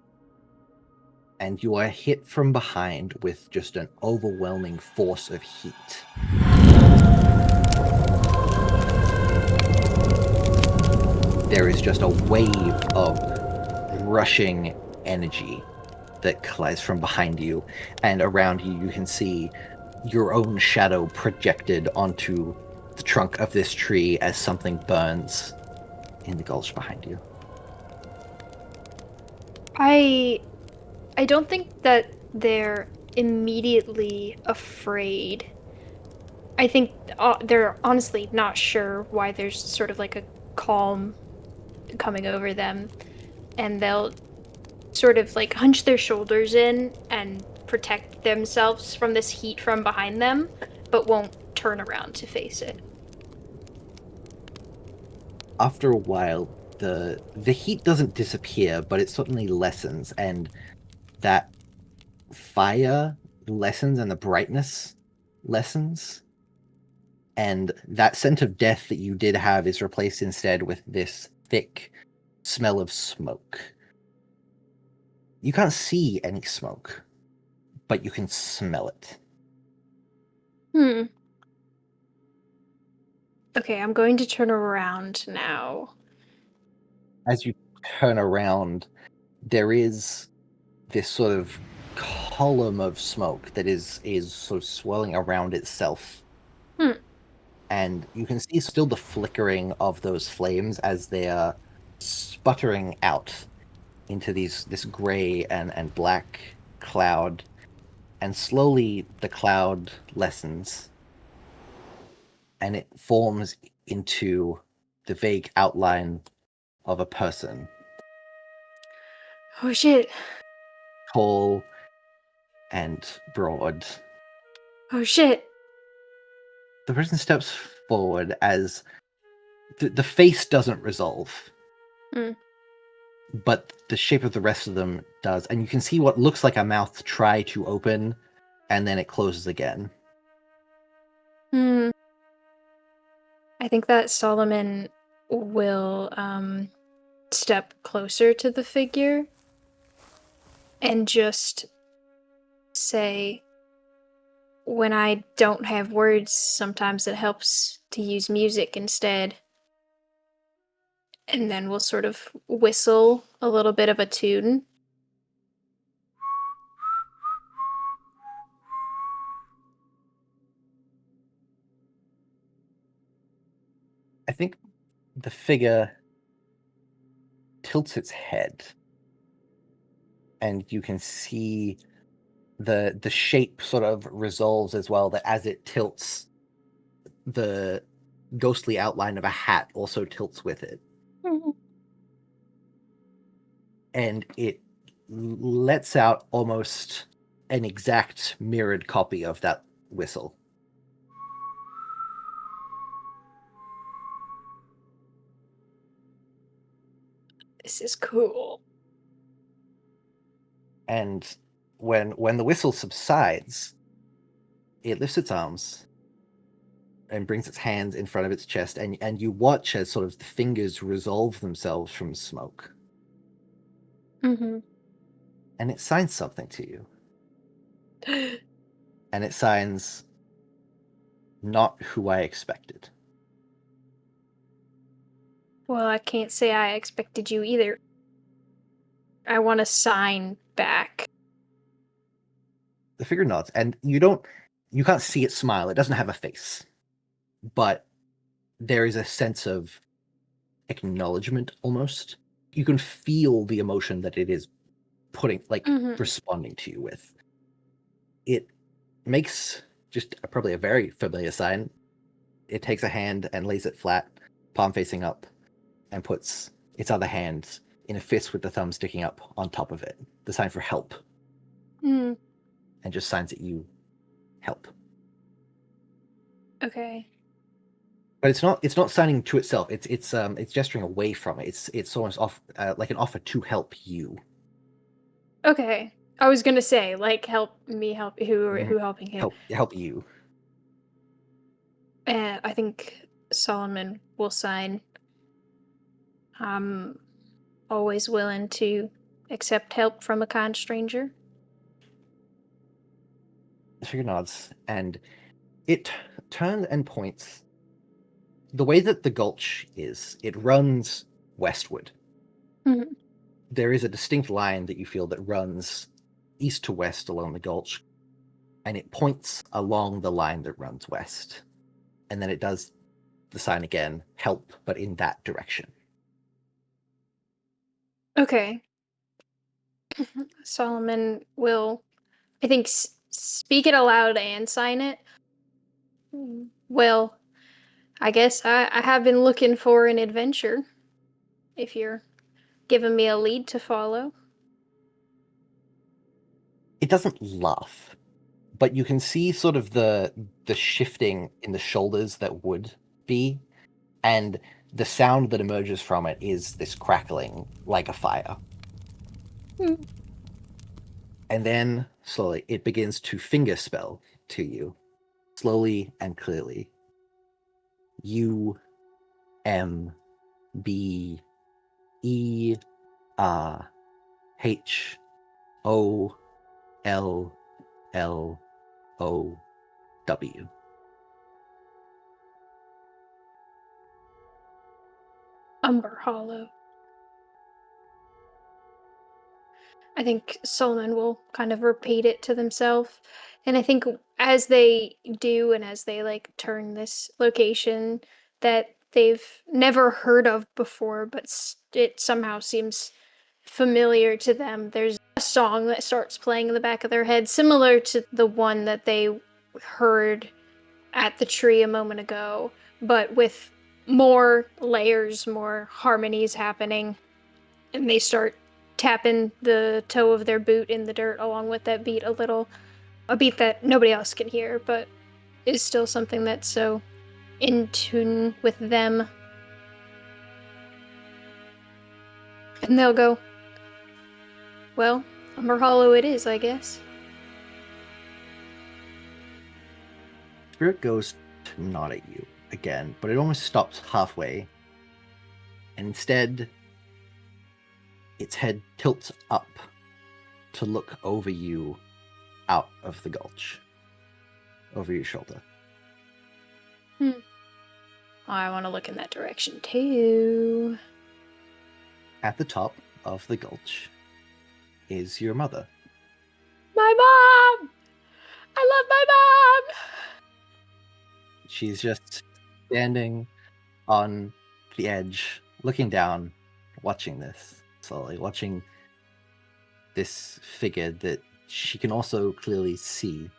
And you are hit from behind with just an overwhelming force of heat. There is just a wave of rushing energy that collides from behind you, and around you you can see your own shadow projected onto the trunk of this tree as something burns in the gulch behind you. I don't think that they're immediately afraid. I think they're honestly not sure why there's sort of like a calm coming over them, and they'll sort of like hunch their shoulders in and protect themselves from this heat from behind them, but won't turn around to face it. After a while, the heat doesn't disappear, but it certainly lessens, and that fire lessens and the brightness lessens. And that scent of death that you did have is replaced instead with this thick smell of smoke. You can't see any smoke, but you can smell it. Okay, I'm going to turn around now. As you turn around, there is this sort of column of smoke that is sort of swirling around itself. And you can see still the flickering of those flames as they are sputtering out into this gray and black cloud. And slowly the cloud lessens and it forms into the vague outline of a person. Oh shit. Tall and broad. Oh shit. The person steps forward as the face doesn't resolve. But the shape of the rest of them does. And you can see what looks like a mouth try to open, and then it closes again. I think that Solomon will step closer to the figure and just say, when I don't have words, sometimes it helps to use music instead. And then we'll sort of whistle a little bit of a tune. I think the figure tilts its head, and you can see the shape sort of resolves as well, that as it tilts, the ghostly outline of a hat also tilts with it. And it lets out almost an exact mirrored copy of that whistle. This is cool. And when the whistle subsides, it lifts its arms and brings its hands in front of its chest, and you watch as sort of the fingers resolve themselves from smoke. And it signs something to you. And it signs, "Not who I expected." Well, I can't say I expected you either. I want to sign back. The figure nods, and you can't see it smile. It doesn't have a face. But there is a sense of acknowledgement almost. You can feel the emotion that it is putting, responding to you with. It makes just probably a very familiar sign. It takes a hand and lays it flat, palm facing up, and puts its other hand in a fist with the thumb sticking up on top of it. The sign for help. And just signs that you help. Okay. But it's not signing to itself. It's gesturing away from it. It's almost off like an offer to help you. Okay. I was gonna say, like, help me help who helping him. Help you. I think Solomon will sign. I'm always willing to accept help from a kind stranger. The figure nods, and it turns and points. The way that the gulch is, it runs westward. There is a distinct line that you feel that runs east to west along the gulch, and it points along the line that runs west. And then it does the sign again, help, but in that direction. Okay. Solomon will, I think, speak it aloud and sign it. Well, I guess I have been looking for an adventure. If you're giving me a lead to follow. It doesn't laugh, but you can see sort of the shifting in the shoulders that would be, and the sound that emerges from it is this crackling like a fire. And then, slowly, it begins to fingerspell to you, slowly and clearly. UMBERHOLLOW. Umber Hollow. I think Solon will kind of repeat it to themselves. And I think as they do and as they like turn this location that they've never heard of before, but it somehow seems familiar to them, there's a song that starts playing in the back of their head, similar to the one that they heard at the tree a moment ago, but with more layers, more harmonies happening. And they start tapping the toe of their boot in the dirt along with that beat a beat that nobody else can hear, but is still something that's so in tune with them. And they'll go, well, Umber Hollow it is, I guess. Spirit goes to nod at you again, but it almost stops halfway. And instead, its head tilts up to look over you out of the gulch, over your shoulder. I want to look in that direction too. At the top of the gulch is your mother. My mom! I love my mom! She's just standing on the edge, looking down, watching this slowly, watching this figure that she can also clearly see.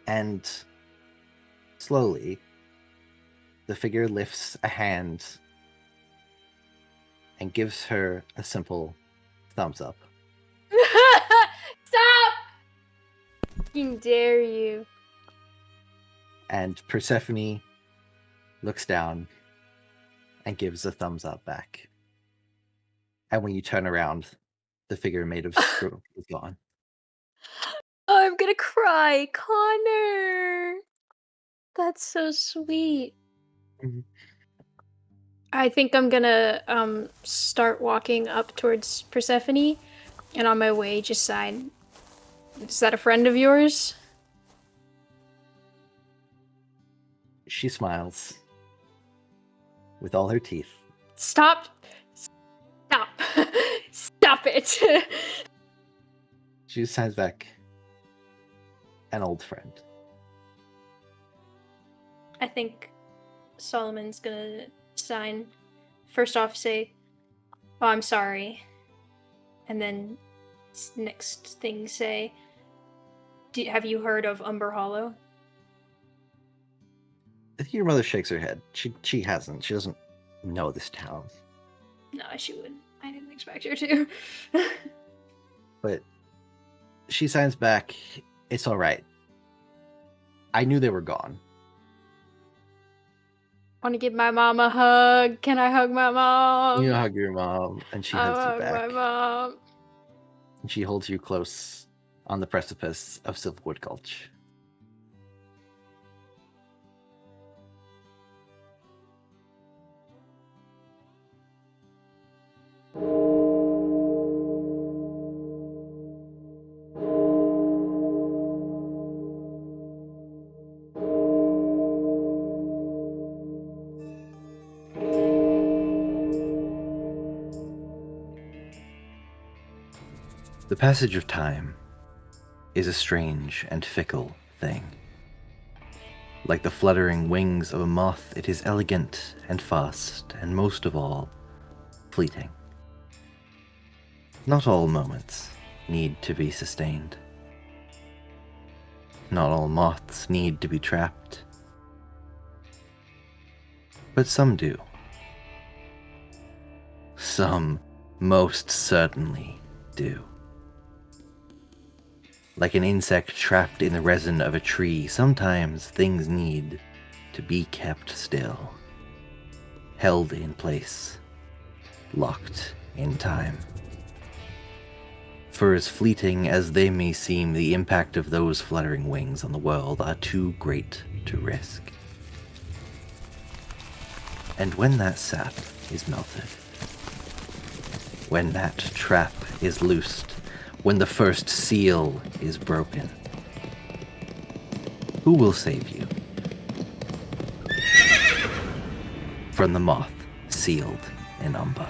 And slowly, the figure lifts a hand and gives her a simple thumbs up. Stop! Fucking dare you. And Persephone looks down and gives a thumbs up back. And when you turn around, the figure made of screw is gone. Oh, I'm gonna cry. Connor! That's so sweet. Mhm. I think I'm gonna start walking up towards Persephone, and on my way just sign, is that a friend of yours? She smiles with all her teeth. Stop. Stop. Stop it. She signs back, an old friend. I think Solomon's gonna sign. First off, say, oh, I'm sorry. And then next thing say, have you heard of Umber Hollow? I think your mother shakes her head. She hasn't. She doesn't know this town. No, she wouldn't. I didn't expect her to. But she signs back, it's all right. I knew they were gone. Want to give my mom a hug? Can I hug my mom? You hug your mom, and she hugs you hug back. my mom. And she holds you close on the precipice of Silverwood Gulch. The passage of time is a strange and fickle thing. Like the fluttering wings of a moth, it is elegant and fast, and most of all, fleeting. Not all moments need to be sustained. Not all moths need to be trapped. But some do. Some most certainly do. Like an insect trapped in the resin of a tree, sometimes things need to be kept still, held in place, locked in time. For as fleeting as they may seem, the impact of those fluttering wings on the world are too great to risk. And when that sap is melted, when that trap is loosed, when the first seal is broken, who will save you from the moth sealed in Umber?